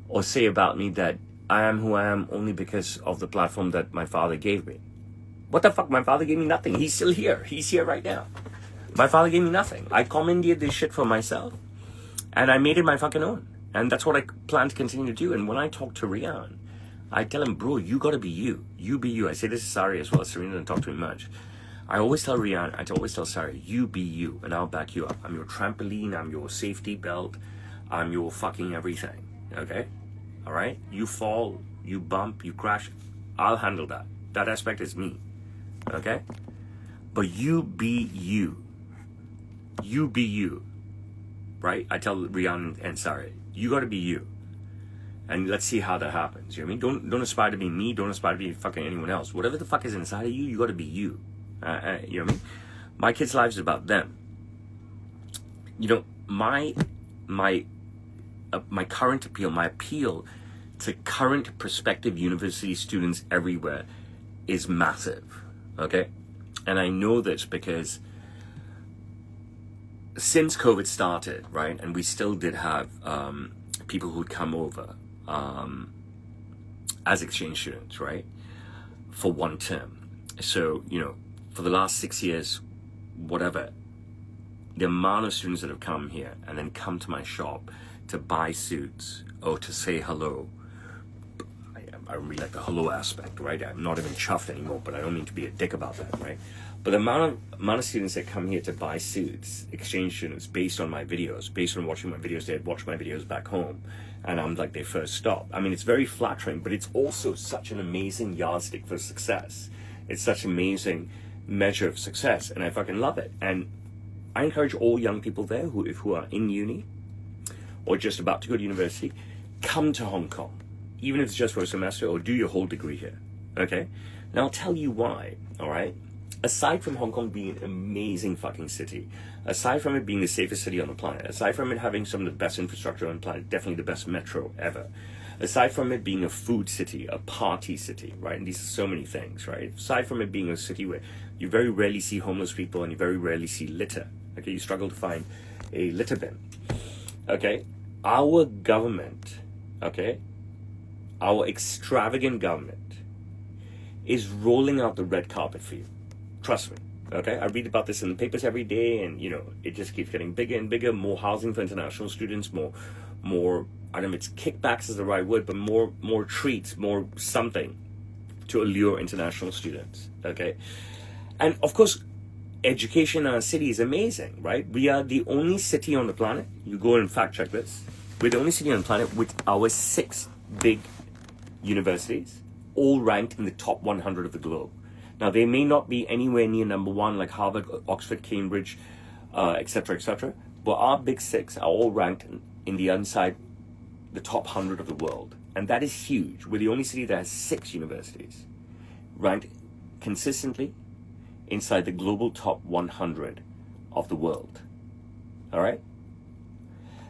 or say about me that I am who I am only because of the platform that my father gave me. What the fuck? My father gave me nothing. He's still here. He's here right now. My father gave me nothing. I commandeered this shit for myself and I made it my fucking own. And that's what I plan to continue to do. And when I talk to Rian, I tell him, bro, you gotta be you. You be you. I say this to Sari as well. Serena doesn't talk to me much. I always tell Rian, I always tell Sari, you be you, and I'll back you up. I'm your trampoline, I'm your safety belt, I'm your fucking everything, okay? All right? You fall, you bump, you crash, I'll handle that. That aspect is me, okay? But you be you. You be you, right? I tell Rian and Sari, you gotta be you. And let's see how that happens, you know what I mean? Don't aspire to be me, don't aspire to be fucking anyone else. Whatever the fuck is inside of you, you gotta be you. You know what I mean? My kids' lives is about them. You know, my current appeal, my appeal to current prospective university students everywhere is massive, okay? And I know this because since COVID started, right, and we still did have people who'd come over as exchange students, right, for one term. So, you know, for the last 6 years, whatever, the amount of students that have come here and then come to my shop to buy suits or to say hello, I really like the hello aspect, right? I'm not even chuffed anymore, but I don't mean to be a dick about that, right? But the amount of students that come here to buy suits, exchange students, based on my videos, based on watching my videos, they had watched my videos back home, and I'm like their first stop. I mean, it's very flattering, but it's also such an amazing yardstick for success. It's such an amazing measure of success, and I fucking love it. And I encourage all young people there who are in uni or just about to go to university, come to Hong Kong, even if it's just for a semester, or do your whole degree here, okay? And I'll tell you why, all right? Aside from Hong Kong being an amazing fucking city, aside from it being the safest city on the planet, aside from it having some of the best infrastructure on the planet, definitely the best metro ever, aside from it being a food city, a party city, right? And these are so many things, right? Aside from it being a city where you very rarely see homeless people and you very rarely see litter, okay? You struggle to find a litter bin, okay? Our government, okay? Our extravagant government is rolling out the red carpet for you. Trust me, okay? I read about this in the papers every day, and, you know, it just keeps getting bigger and bigger. More housing for international students, more, I don't know if it's kickbacks is the right word, but more treats, more something to allure international students, okay? And, of course, education in our city is amazing, right? We are the only city on the planet, you go and fact check this, we're the only city on the planet with our 6 big universities, all ranked in the top 100 of the globe. Now, they may not be anywhere near number 1 like Harvard, Oxford, Cambridge, etc., but our big 6 are all ranked in the top 100 of the world. And that is huge. We're the only city that has 6 universities ranked consistently inside the global top 100 of the world. All right?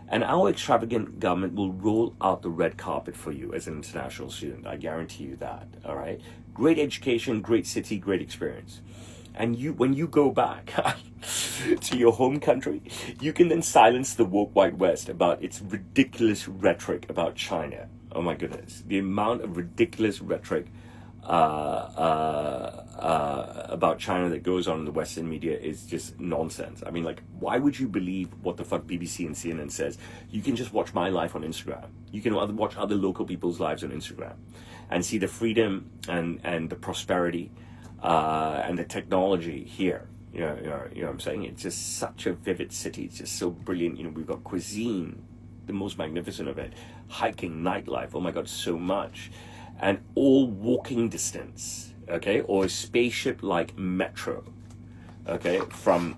And our extravagant government will roll out the red carpet for you as an international student. I guarantee you that, all right? Great education, great city, great experience. And when you go back to your home country, you can then silence the woke white West about its ridiculous rhetoric about China. Oh my goodness. The amount of ridiculous rhetoric about China that goes on in the Western media is just nonsense. I mean, like, why would you believe what the fuck BBC and CNN says? You can just watch my life on Instagram. You can watch other local people's lives on Instagram and see the freedom and the prosperity and the technology here. You know what I'm saying? It's just such a vivid city. It's just so brilliant. You know, we've got cuisine, the most magnificent of it, hiking, nightlife. Oh my God, so much. And all walking distance, okay, or a spaceship-like metro, okay, from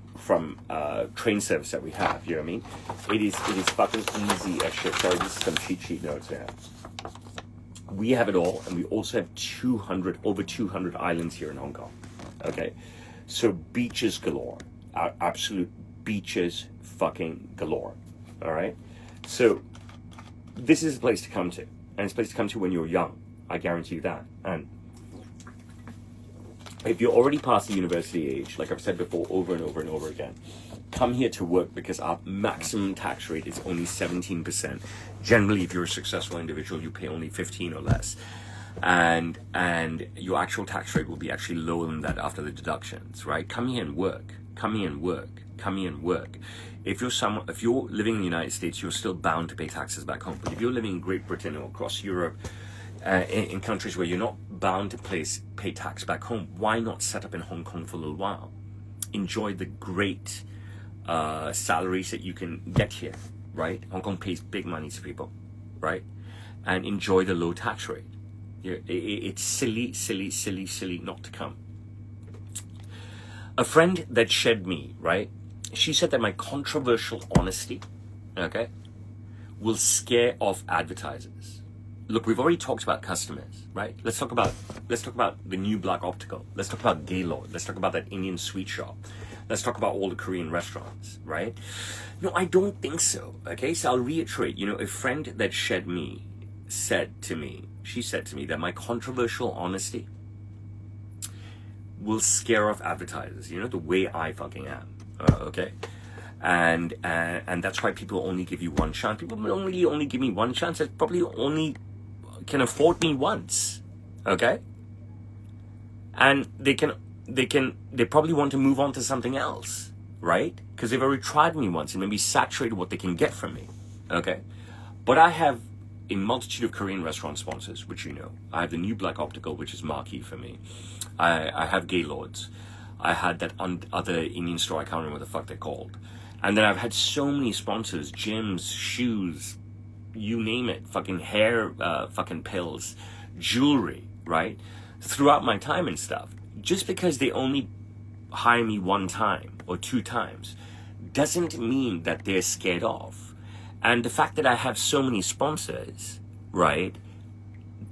train service that we have. You know what I mean? It is fucking easy as shit. Sorry, this is some cheat sheet notes there. We have it all, and we also have over 200 islands here in Hong Kong. Okay, so beaches galore, absolute beaches fucking galore. All right, so this is a place to come to, and it's a place to come to when you're young. I guarantee you that. And if you're already past the university age, like I've said before over and over and over again, come here to work because our maximum tax rate is only 17%. Generally, if you're a successful individual, you pay only 15 or less. And your actual tax rate will be actually lower than that after the deductions, right? Come here and work. Come here and work. Come here and work. If you're living in the United States, you're still bound to pay taxes back home. But if you're living in Great Britain or across Europe, in countries where you're not bound to pay tax back home, why not set up in Hong Kong for a little while? Enjoy the great salaries that you can get here, right? Hong Kong pays big money to people, right? And enjoy the low tax rate. It's silly not to come. A friend that shared me, right? She said that my controversial honesty, okay, will scare off advertisers. Look, we've already talked about customers, right? Let's talk about the new Black Optical. Let's talk about Gaylord. Let's talk about that Indian sweet shop. Let's talk about all the Korean restaurants, right? No, I don't think so. Okay, so I'll reiterate. You know, a friend that said to me that my controversial honesty will scare off advertisers. You know, the way I fucking am. Okay. And that's why people only give you one chance. People only give me one chance. That's probably only can afford me once, okay? And they probably want to move on to something else, right? Because they've already tried me once and maybe saturated what they can get from me, okay? But I have a multitude of Korean restaurant sponsors, which you know. I have the new Black Optical, which is marquee for me. I have Gaylords. I had that other Indian store, I can't remember what the fuck they're called. And then I've had so many sponsors, gyms, shoes, you name it, fucking hair, fucking pills, jewelry, right? Throughout my time and stuff. Just because they only hire me one time or two times doesn't mean that they're scared off. And the fact that I have so many sponsors, right,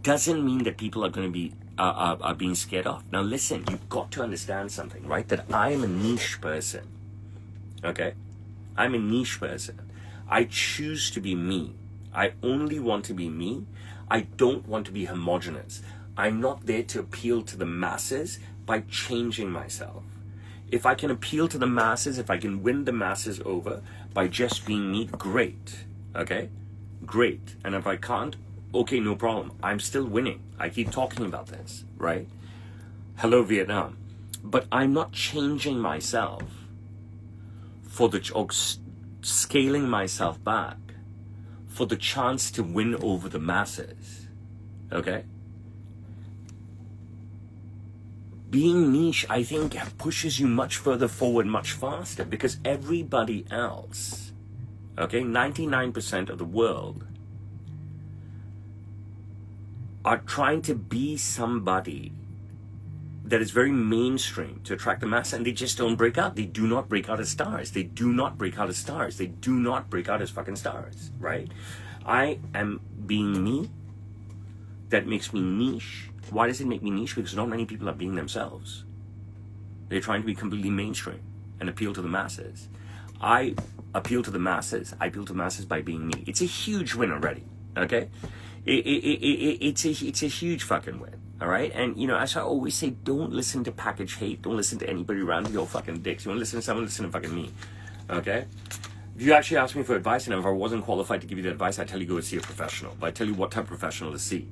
doesn't mean that people are going to be are being scared off. Now listen, you've got to understand something, right? That I am a niche person, okay? I'm a niche person. I choose to be me. I only want to be me. I don't want to be homogenous. I'm not there to appeal to the masses by changing myself. If I can appeal to the masses, if I can win the masses over by just being me, great, okay? Great. And if I can't, okay, no problem. I'm still winning. I keep talking about this, right? Hello, Vietnam. But I'm not changing myself for scaling myself back for the chance to win over the masses, okay? Being niche, I think, pushes you much further forward, much faster, because everybody else, okay, 99% of the world are trying to be somebody that is very mainstream to attract the mass, and they just don't break out. They do not break out as stars. They do not break out as stars. They do not break out as fucking stars, right? I am being me. That makes me niche. Why does it make me niche? Because not many people are being themselves. They're trying to be completely mainstream and appeal to the masses. I appeal to the masses. I appeal to the masses by being me. It's a huge win already. Okay, it's a huge fucking win. All right, and as I always say, don't listen to package hate. Don't listen to anybody around you. All fucking dicks. You want to listen to someone? Listen to fucking me. Okay. If you actually ask me for advice, and if I wasn't qualified to give you the advice, I tell you go see a professional. But I tell you what type of professional to see.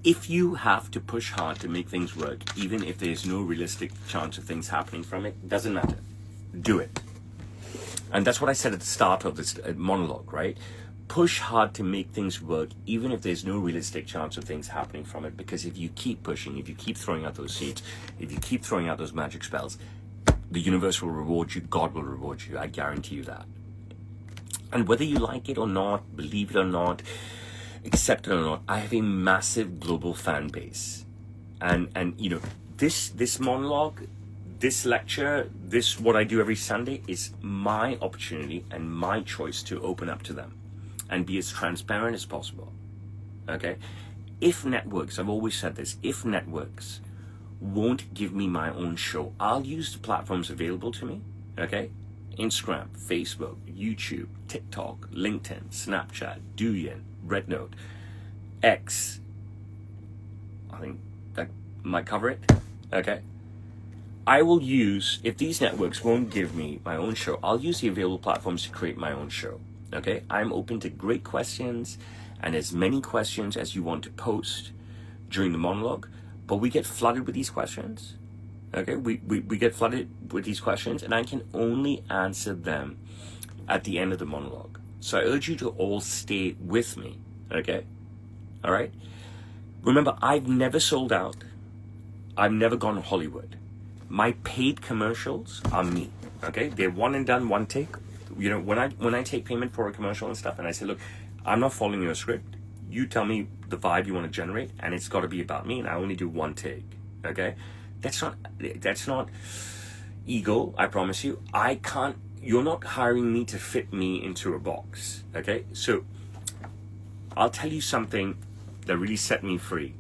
If you have to push hard to make things work, even if there's no realistic chance of things happening from it, doesn't matter. Do it. And that's what I said at the start of this monologue, right? Push hard to make things work, even if there's no realistic chance of things happening from it. Because if you keep pushing, if you keep throwing out those seeds, if you keep throwing out those magic spells, the universe will reward you, God will reward you. I guarantee you that. And whether you like it or not, believe it or not, accept it or not, I have a massive global fan base. And this monologue, this lecture, this what I do every Sunday is my opportunity and my choice to open up to them and be as transparent as possible. Okay? If networks, I've always said this, if networks won't give me my own show, I'll use the platforms available to me. Okay? Instagram, Facebook, YouTube, TikTok, LinkedIn, Snapchat, Douyin, Rednote, X. I think that might cover it. Okay. I will use, if these networks won't give me my own show, I'll use the available platforms to create my own show. Okay. I'm open to great questions and as many questions as you want to post during the monologue, but we get flooded with these questions. Okay. We get flooded with these questions and I can only answer them at the end of the monologue. So I urge you to all stay with me, okay? All right? Remember, I've never sold out. I've never gone to Hollywood. My paid commercials are me, okay? They're one and done, one take. When I take payment for a commercial and stuff, and I say, look, I'm not following your script. You tell me the vibe you want to generate, and it's got to be about me, and I only do one take, okay? That's not ego, I promise you. You're not hiring me to fit me into a box, okay? So I'll tell you something that really set me free.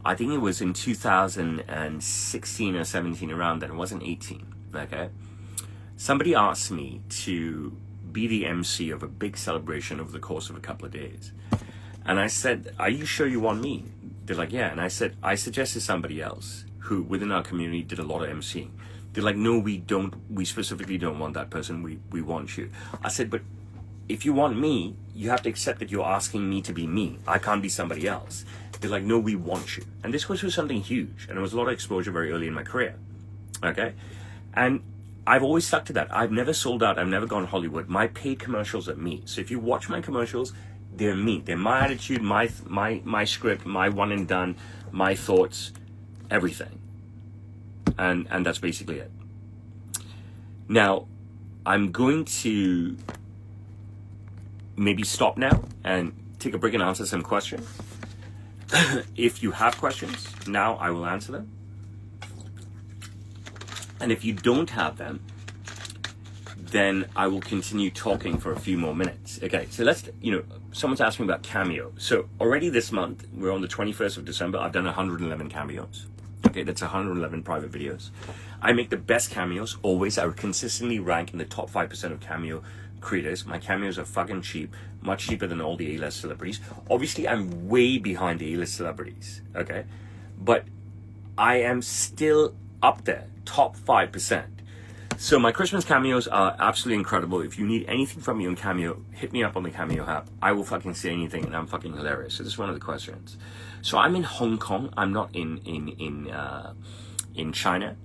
I think it was in 2016 or 17, around then. It wasn't 18, okay? Somebody asked me to be the MC of a big celebration over the course of a couple of days. And I said, are you sure you want me? They're like, yeah. And I said, I suggested somebody else who within our community did a lot of MCing. They're like, no, we don't. We specifically don't want that person. We want you. I said, but if you want me, you have to accept that you're asking me to be me. I can't be somebody else. They're like, no, we want you. And this was something huge. And there was a lot of exposure very early in my career. Okay? And I've always stuck to that. I've never sold out. I've never gone Hollywood. My paid commercials are me. So if you watch my commercials, they're me. They're my attitude, my script, my one and done, my thoughts, everything. And that's basically it. Now, I'm going to maybe stop now and take a break and answer some questions. If you have questions, now I will answer them. And if you don't have them, then I will continue talking for a few more minutes. Okay, so someone's asked me about Cameo. So already this month, we're on the 21st of December, I've done 111 cameos. Okay, that's 111 private videos. I make the best cameos, always. I consistently rank in the top 5% of cameo creators. My cameos are fucking cheap, much cheaper than all the A-list celebrities. Obviously, I'm way behind the A-list celebrities, okay? But I am still up there, top 5%. So my Christmas cameos are absolutely incredible. If you need anything from me on Cameo, hit me up on the Cameo app. I will fucking say anything, and I'm fucking hilarious. So this is one of the questions. So I'm in Hong Kong. I'm not in China.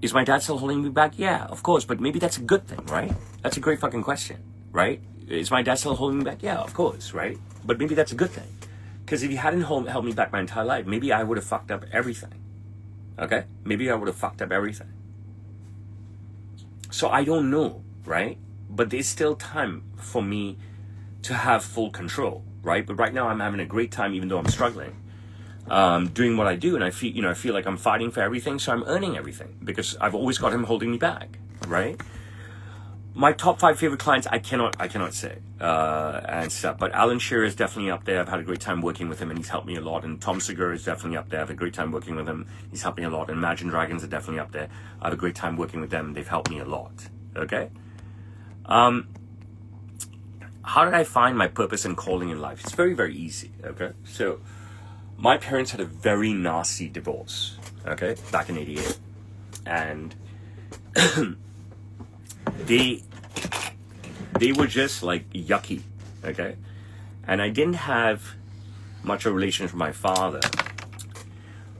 Is my dad still holding me back? Yeah, of course. But maybe that's a good thing, right? That's a great fucking question, right? Is my dad still holding me back? Yeah, of course, right? But maybe that's a good thing. Because if he hadn't held me back my entire life, maybe I would have fucked up everything. Okay? Maybe I would have fucked up everything. So I don't know, right? But there's still time for me to have full control, right? But right now I'm having a great time, even though I'm struggling, doing what I do, and I feel like I'm fighting for everything, so I'm earning everything because I've always got him holding me back, right? my top 5 favorite clients, I cannot say, and stuff. But Alan Shearer is definitely up there. I've had a great time working with him, and he's helped me a lot. And Tom Segura is definitely up there. I have a great time working with him. He's helped me a lot. And Imagine Dragons are definitely up there. I have a great time working with them. They've helped me a lot. Okay. How did I find my purpose and calling in life? It's very, very easy. Okay. So, my parents had a very nasty divorce. Okay, back in '88, and they were just like yucky, okay? And I didn't have much of a relationship with my father,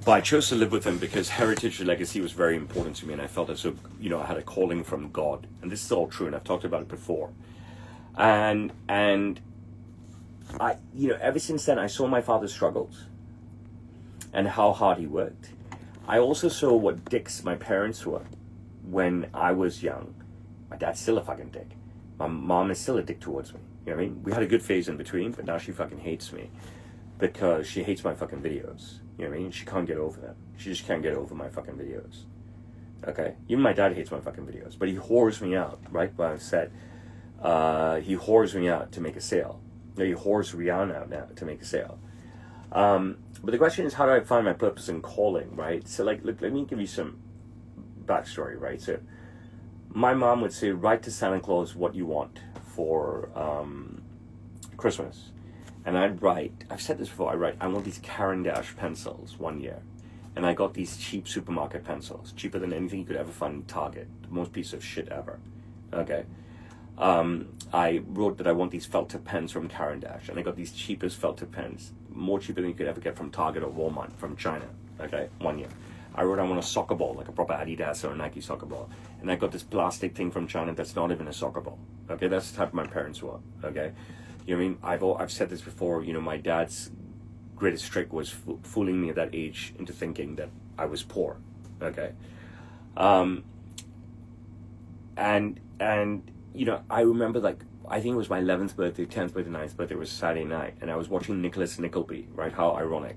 but I chose to live with him because heritage and legacy was very important to me, and I felt as though, I had a calling from God. And this is all true, and I've talked about it before. And I, ever since then, I saw my father's struggles and how hard he worked. I also saw what dicks my parents were when I was young. My dad's still a fucking dick. My mom is still a dick towards me. You know what I mean? We had a good phase in between, but now she fucking hates me because she hates my fucking videos. You know what I mean? She can't get over them. She just can't get over my fucking videos. Okay? Even my dad hates my fucking videos, but he whores me out, right? What I said. He whores me out to make a sale. He whores Rihanna out now to make a sale. But the question is, how do I find my purpose and calling, right? So, look, let me give you some backstory, right? So, my mom would say, write to Santa Claus what you want for Christmas. And I'd write, I've said this before, I want these Caran d'Ache pencils one year. And I got these cheap supermarket pencils, cheaper than anything you could ever find in Target. The most piece of shit ever. Okay? I wrote that I want these felt tip pens from Caran d'Ache, and I got these cheapest felt tip pens, more cheaper than you could ever get from Target or Walmart from China. Okay, 1 year. I wrote I want a soccer ball, like a proper Adidas or a Nike soccer ball, and I got this plastic thing from China that's not even a soccer ball. Okay, that's the type my parents were. Okay, you know what I mean? I've said this before. My dad's greatest trick was fooling me at that age into thinking that I was poor. Okay, and I remember, I think it was my 11th birthday, 10th birthday, 9th birthday, it was Saturday night, and I was watching Nicholas Nickleby, right? How ironic.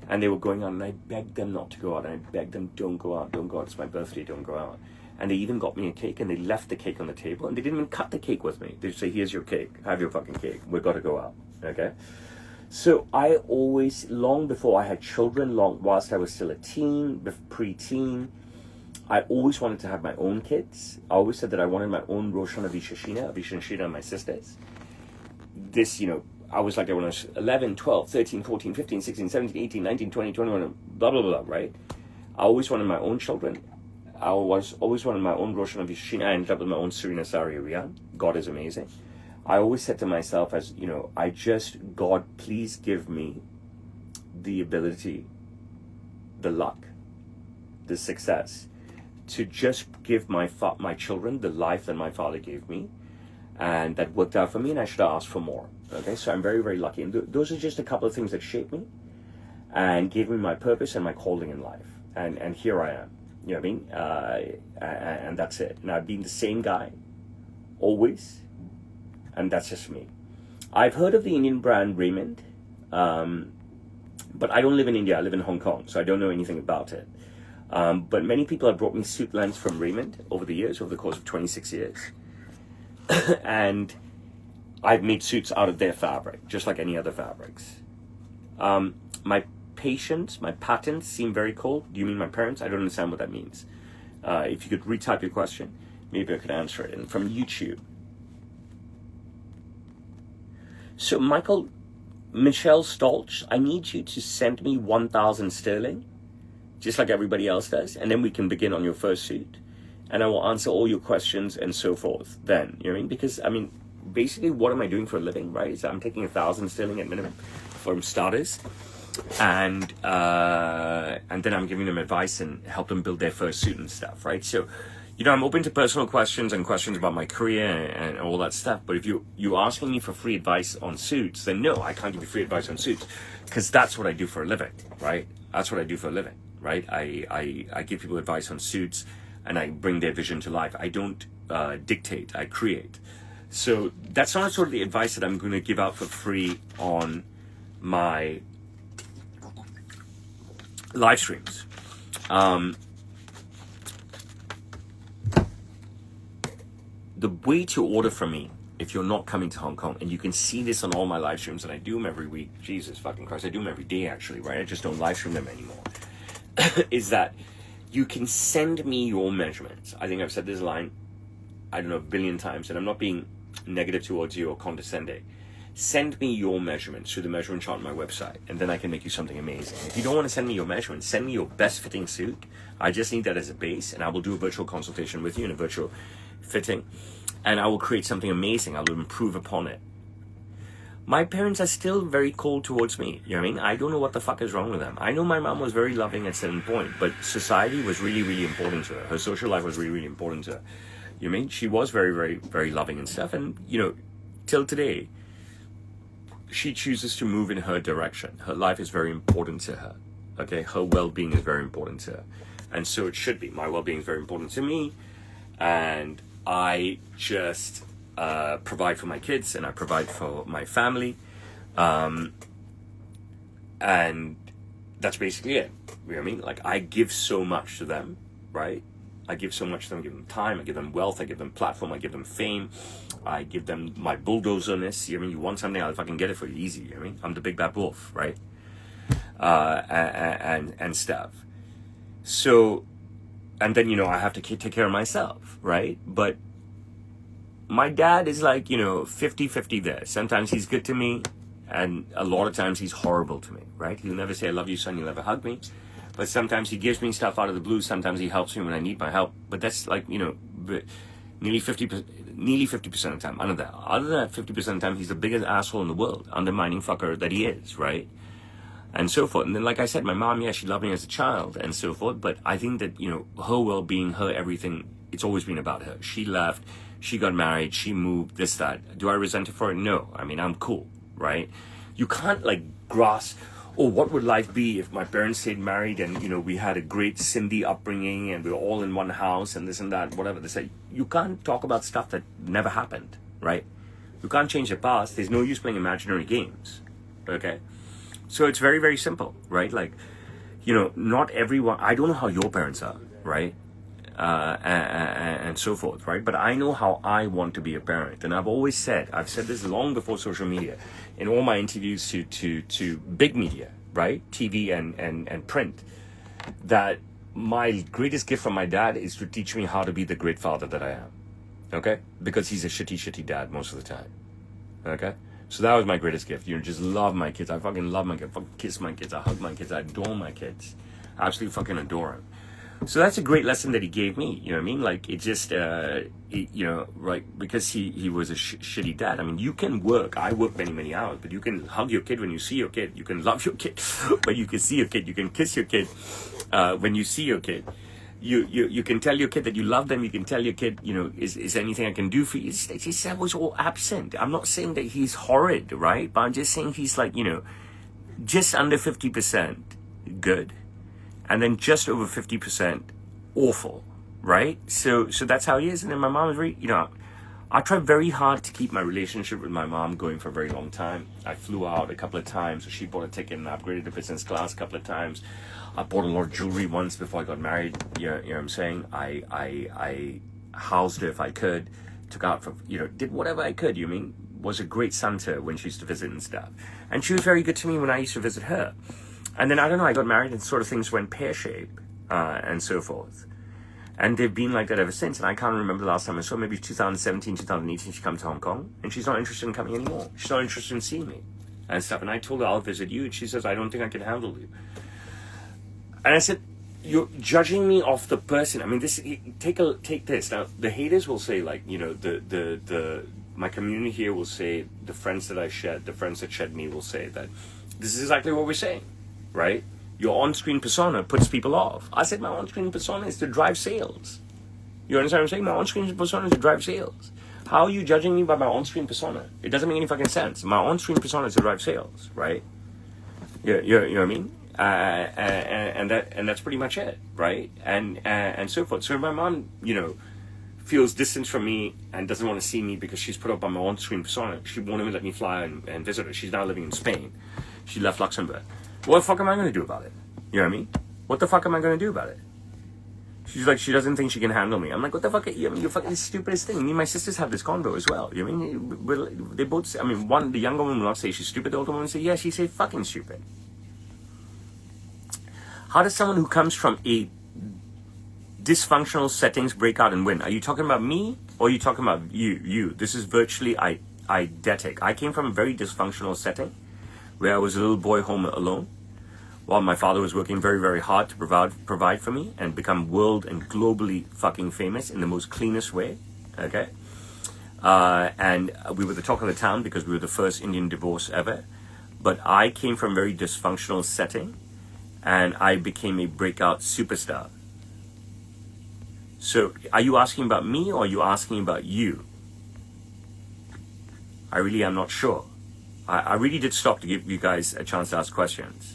And they were going out, and I begged them not to go out, and I begged them, don't go out, it's my birthday, don't go out. And they even got me a cake, and they left the cake on the table, and they didn't even cut the cake with me. They say, here's your cake, have your fucking cake, we've got to go out, okay? So I always, long before I had children, whilst I was still a teen, pre-teen, I always wanted to have my own kids. I always said that I wanted my own Roshan Melwani and my sisters. This, I was like that when I was 11, 12, 13, 14, 15, 16, 17, 18, 19, 20, 21, blah, blah, blah, right? I always wanted my own children. I always wanted my own Roshan Melwani. I ended up with my own Serena Sariarian. God is amazing. I always said to myself God, please give me the ability, the luck, the success, to just give my children the life that my father gave me, and that worked out for me, and I should have asked for more. Okay, so I'm very, very lucky, and those are just a couple of things that shaped me and gave me my purpose and my calling in life, and here I am. You know what I mean? And that's it. And I've been the same guy, always, and that's just me. I've heard of the Indian brand Raymond, but I don't live in India. I live in Hong Kong, so I don't know anything about it. But many people have brought me suit lengths from Raymond over the years, over the course of 26 years. And I've made suits out of their fabric, just like any other fabrics. My patents seem very cool. Do you mean my parents? I don't understand what that means. If you could retype your question, maybe I could answer it. And from YouTube. So Michelle Stolch, I need you to send me 1,000 sterling. Just like everybody else does, and then we can begin on your first suit, and I will answer all your questions and so forth then, you know what I mean? Because, basically, what am I doing for a living, right? So I'm taking 1,000 sterling at minimum from starters, and then I'm giving them advice and help them build their first suit and stuff, right? So, I'm open to personal questions and questions about my career and all that stuff, but if you're asking me for free advice on suits, then no, I can't give you free advice on suits, because that's what I do for a living, right? That's what I do for a living. Right, I give people advice on suits, and I bring their vision to life. I don't dictate, I create. So that's not sort of the advice that I'm going to give out for free on my live streams. the way to order from me, if you're not coming to Hong Kong, and you can see this on all my live streams, and I do them every week. Jesus fucking Christ, I do them every day actually, right? I just don't live stream them anymore. Is that you can send me your measurements. I think I've said this line, I don't know, a billion times, and I'm not being negative towards you or condescending. Send me your measurements through the measurement chart on my website, and then I can make you something amazing. If you don't want to send me your measurements, send me your best fitting suit. I just need that as a base, and I will do a virtual consultation with you in a virtual fitting, and I will create something amazing. I will improve upon it. My parents are still very cold towards me. You know what I mean? I don't know what the fuck is wrong with them. I know my mom was very loving at a certain point, but society was really, really important to her. Her social life was really, really important to her. You know what I mean? She was very, very, very loving and stuff. And, you know, till today, she chooses to move in her direction. Her life is very important to her. Okay? Her well-being is very important to her. And so it should be. My well-being is very important to me. And I just provide for my kids, and I provide for my family, and that's basically it. You know what I mean? Like, I give so much to them, right? I give so much to them. I give them time, I give them wealth, I give them platform, I give them fame, I give them my bulldozerness. You know what I mean? You want something, I'll fucking get it for you easy. You know what I mean? I'm the big bad wolf, right? And stuff. So, and then, you know, I have to take care of myself, right? But my dad is like, you know, 50-50 there. Sometimes he's good to me, and a lot of times he's horrible to me, right? He'll never say, I love you, son. He'll never hug me. But sometimes he gives me stuff out of the blue. Sometimes he helps me when I need my help. But that's like, you know, nearly 50% of the time. Other than that 50% of the time, he's the biggest asshole in the world, undermining fucker that he is, right? And so forth. And then, like I said, my mom, yeah, she loved me as a child and so forth. But I think that, you know, her well-being, her everything, it's always been about her. She left. She got married, she moved, this, that. Do I resent her for it? No. I mean, I'm cool, right? You can't, like, grasp, oh, what would life be if my parents stayed married and, you know, we had a great Sindhi upbringing and we were all in one house and this and that, whatever. They say, you can't talk about stuff that never happened, right? You can't change the past. There's no use playing imaginary games, okay? So it's very, very simple, right? Like, you know, not everyone, I don't know how your parents are, right? And so forth, right? But I know how I want to be a parent, and I've said this long before social media, in all my interviews to big media, right, TV and print, that my greatest gift from my dad is to teach me how to be the great father that I am, okay? Because he's a shitty dad most of the time, okay? So that was my greatest gift. You know, just love my kids. I fucking love my kids. I fucking kiss my kids. I hug my kids. I adore my kids. I absolutely fucking adore them. So that's a great lesson that he gave me, you know what I mean? Like, it just, you know, right, because he was a shitty dad. I mean, you can work. I work many, many hours, but you can hug your kid when you see your kid. You can love your kid when you can see your kid. You can kiss your kid when you see your kid. You can tell your kid that you love them. You can tell your kid, you know, is there anything I can do for you? That was all absent. I'm not saying that he's horrid, right? But I'm just saying he's like, you know, just under 50% good. And then just over 50% awful, right? So that's how he is. And then my mom is very, you know, I tried very hard to keep my relationship with my mom going for a very long time. I flew out a couple of times. So she bought a ticket and upgraded to business class a couple of times. I bought a lot of jewelry once before I got married. You know what I'm saying? I housed her if I could, took out for, you know, did whatever I could, you know what I mean? Was a great son to her when she used to visit and stuff. And she was very good to me when I used to visit her. And then, I don't know, I got married and sort of things went pear-shaped and so forth. And they've been like that ever since. And I can't remember the last time I saw her. Maybe 2017, 2018, she came to Hong Kong. And she's not interested in coming anymore. She's not interested in seeing me and stuff. And I told her, I'll visit you. And she says, I don't think I can handle you. And I said, you're judging me off the person. I mean, this. Take this. Now, the haters will say, like, you know, my community here will say, the friends that I shed, the friends that shed me will say that this is exactly what we're saying. Right? Your on-screen persona puts people off. I said my on-screen persona is to drive sales. You understand what I'm saying? My on-screen persona is to drive sales. How are you judging me by my on-screen persona? It doesn't make any fucking sense. My on-screen persona is to drive sales, right? You know what I mean? And that's pretty much it, right? And so forth. So if my mom, you know, feels distant from me and doesn't want to see me because she's put up by my on-screen persona, she won't even let me fly and visit her. She's now living in Spain. She left Luxembourg. What the fuck am I going to do about it? You know what I mean? What the fuck am I going to do about it? She's like, she doesn't think she can handle me. I'm like, what the fuck? I mean, you're fucking the stupidest thing. Me and my sisters have this convo as well. You know what I mean? They both, I mean, the younger woman will not say she's stupid. The older woman will say, yeah, she's fucking stupid. How does someone who comes from a dysfunctional settings break out and win? Are you talking about me or are you talking about you? This is virtually eidetic. I came from a very dysfunctional setting where I was a little boy home alone while my father was working very, very hard to provide for me and become world and globally fucking famous in the most cleanest way, okay? And we were the talk of the town because we were the first Indian divorce ever. But I came from a very dysfunctional setting and I became a breakout superstar. So are you asking about me or are you asking about you? I really am not sure. I really did stop to give you guys a chance to ask questions.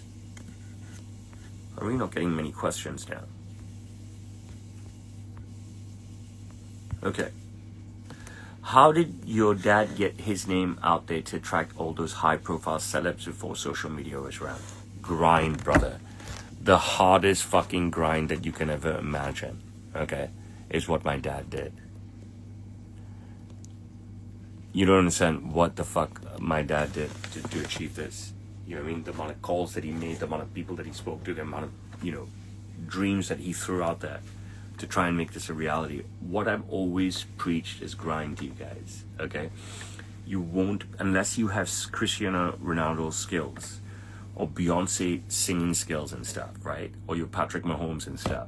I'm really not getting many questions now. Okay. How did your dad get his name out there to attract all those high-profile celebs before social media was around? Grind, brother. The hardest fucking grind that you can ever imagine, okay, is what my dad did. You don't understand what the fuck my dad did to achieve this. You know what I mean? The amount of calls that he made, the amount of people that he spoke to, the amount of, dreams that he threw out there to try and make this a reality. What I've always preached is grind to you guys, okay? You won't, unless you have Cristiano Ronaldo's skills or Beyonce singing skills and stuff, right? Or your Patrick Mahomes and stuff.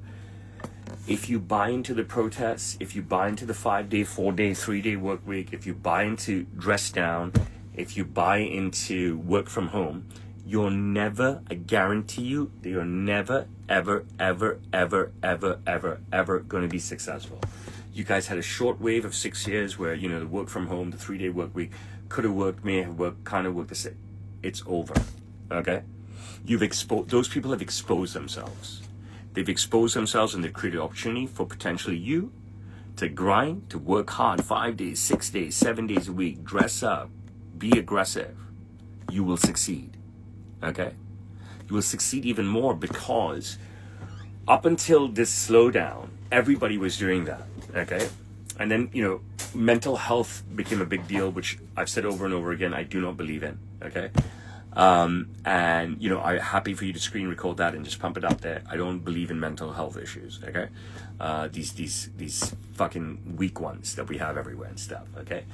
If you buy into the protests, if you buy into the 5-day, 4-day, 3-day work week, if you buy into dress down, if you buy into work from home, you're never, I guarantee you, that you're never, ever, ever, ever, ever, ever, ever going to be successful. You guys had a short wave of 6 years where, the work from home, the 3-day work week could have worked, may have worked, kind of worked the same. It's over, okay? Those people have exposed themselves. They've exposed themselves and they've created opportunity for potentially you to grind, to work hard 5 days, 6 days, 7 days a week, dress up, be aggressive. You will succeed, okay? You will succeed even more because up until this slowdown, everybody was doing that, okay? And then, mental health became a big deal, which I've said over and over again, I do not believe in, okay? And, I'm happy for you to screen record that and just pump it up there. I don't believe in mental health issues, okay? These fucking weak ones that we have everywhere and stuff, okay?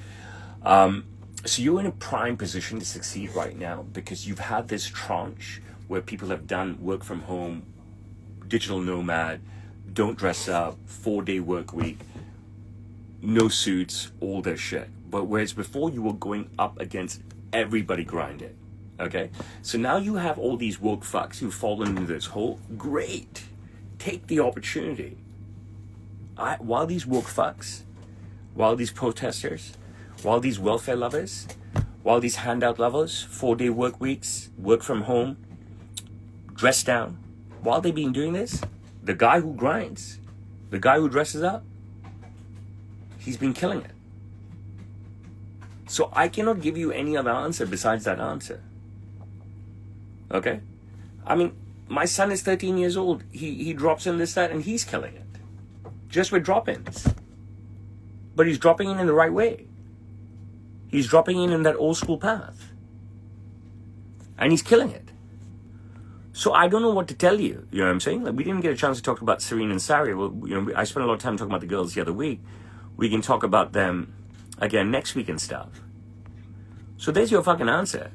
So you're in a prime position to succeed right now because you've had this tranche where people have done work from home, digital nomad, don't dress up, 4-day work week, no suits, all this shit. But whereas before you were going up against everybody grinding, okay? So now you have all these woke fucks who've fallen into this hole. Great. Take the opportunity. While these woke fucks, while these protesters, while these welfare lovers, while these handout lovers, 4-day work weeks, work from home, dress down, while they've been doing this, the guy who grinds, the guy who dresses up, he's been killing it. So I cannot give you any other answer besides that answer. Okay? I mean, my son is 13 years old. He drops in this, that, and he's killing it. Just with drop-ins. But he's dropping in the right way. He's dropping in that old school path. And he's killing it. So I don't know what to tell you. You know what I'm saying? Like, we didn't get a chance to talk about Serene and Sari. Well, I spent a lot of time talking about the girls the other week. We can talk about them again next week and stuff. So there's your fucking answer.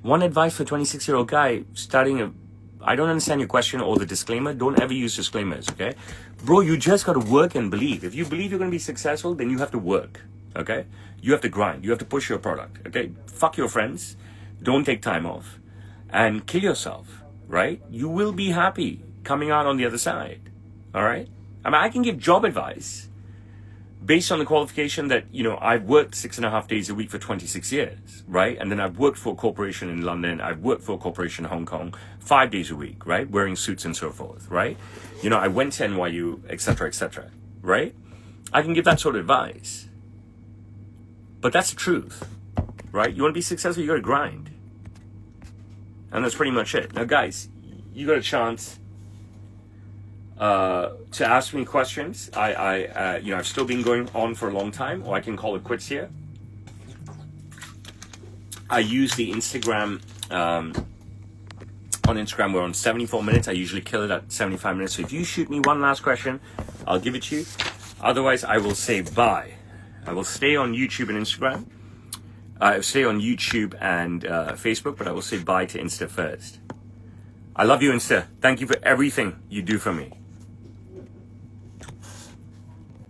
One advice for a 26-year-old guy starting I don't understand your question or the disclaimer. Don't ever use disclaimers, okay? Bro, you just got to work and believe. If you believe you're going to be successful, then you have to work, okay? You have to grind. You have to push your product, okay? Fuck your friends. Don't take time off. And kill yourself, right? You will be happy coming out on the other side, all right? I mean, I can give job advice based on the qualification that, I've worked 6.5 days a week for 26 years, right? And then I've worked for a corporation in London. I've worked for a corporation in Hong Kong 5 days a week, right? Wearing suits and so forth, right? I went to NYU, etc., right? I can give that sort of advice. But that's the truth, right? You want to be successful, you got to grind. And that's pretty much it. Now, guys, you got a chance to ask me questions. I've still been going on for a long time, or I can call it quits here. I use the Instagram, on Instagram, we're on 74 minutes. I usually kill it at 75 minutes. So if you shoot me one last question, I'll give it to you. Otherwise, I will say bye. I will stay on YouTube and Instagram. I'll stay on YouTube and Facebook, but I will say bye to Insta first. I love you, Insta. Thank you for everything you do for me.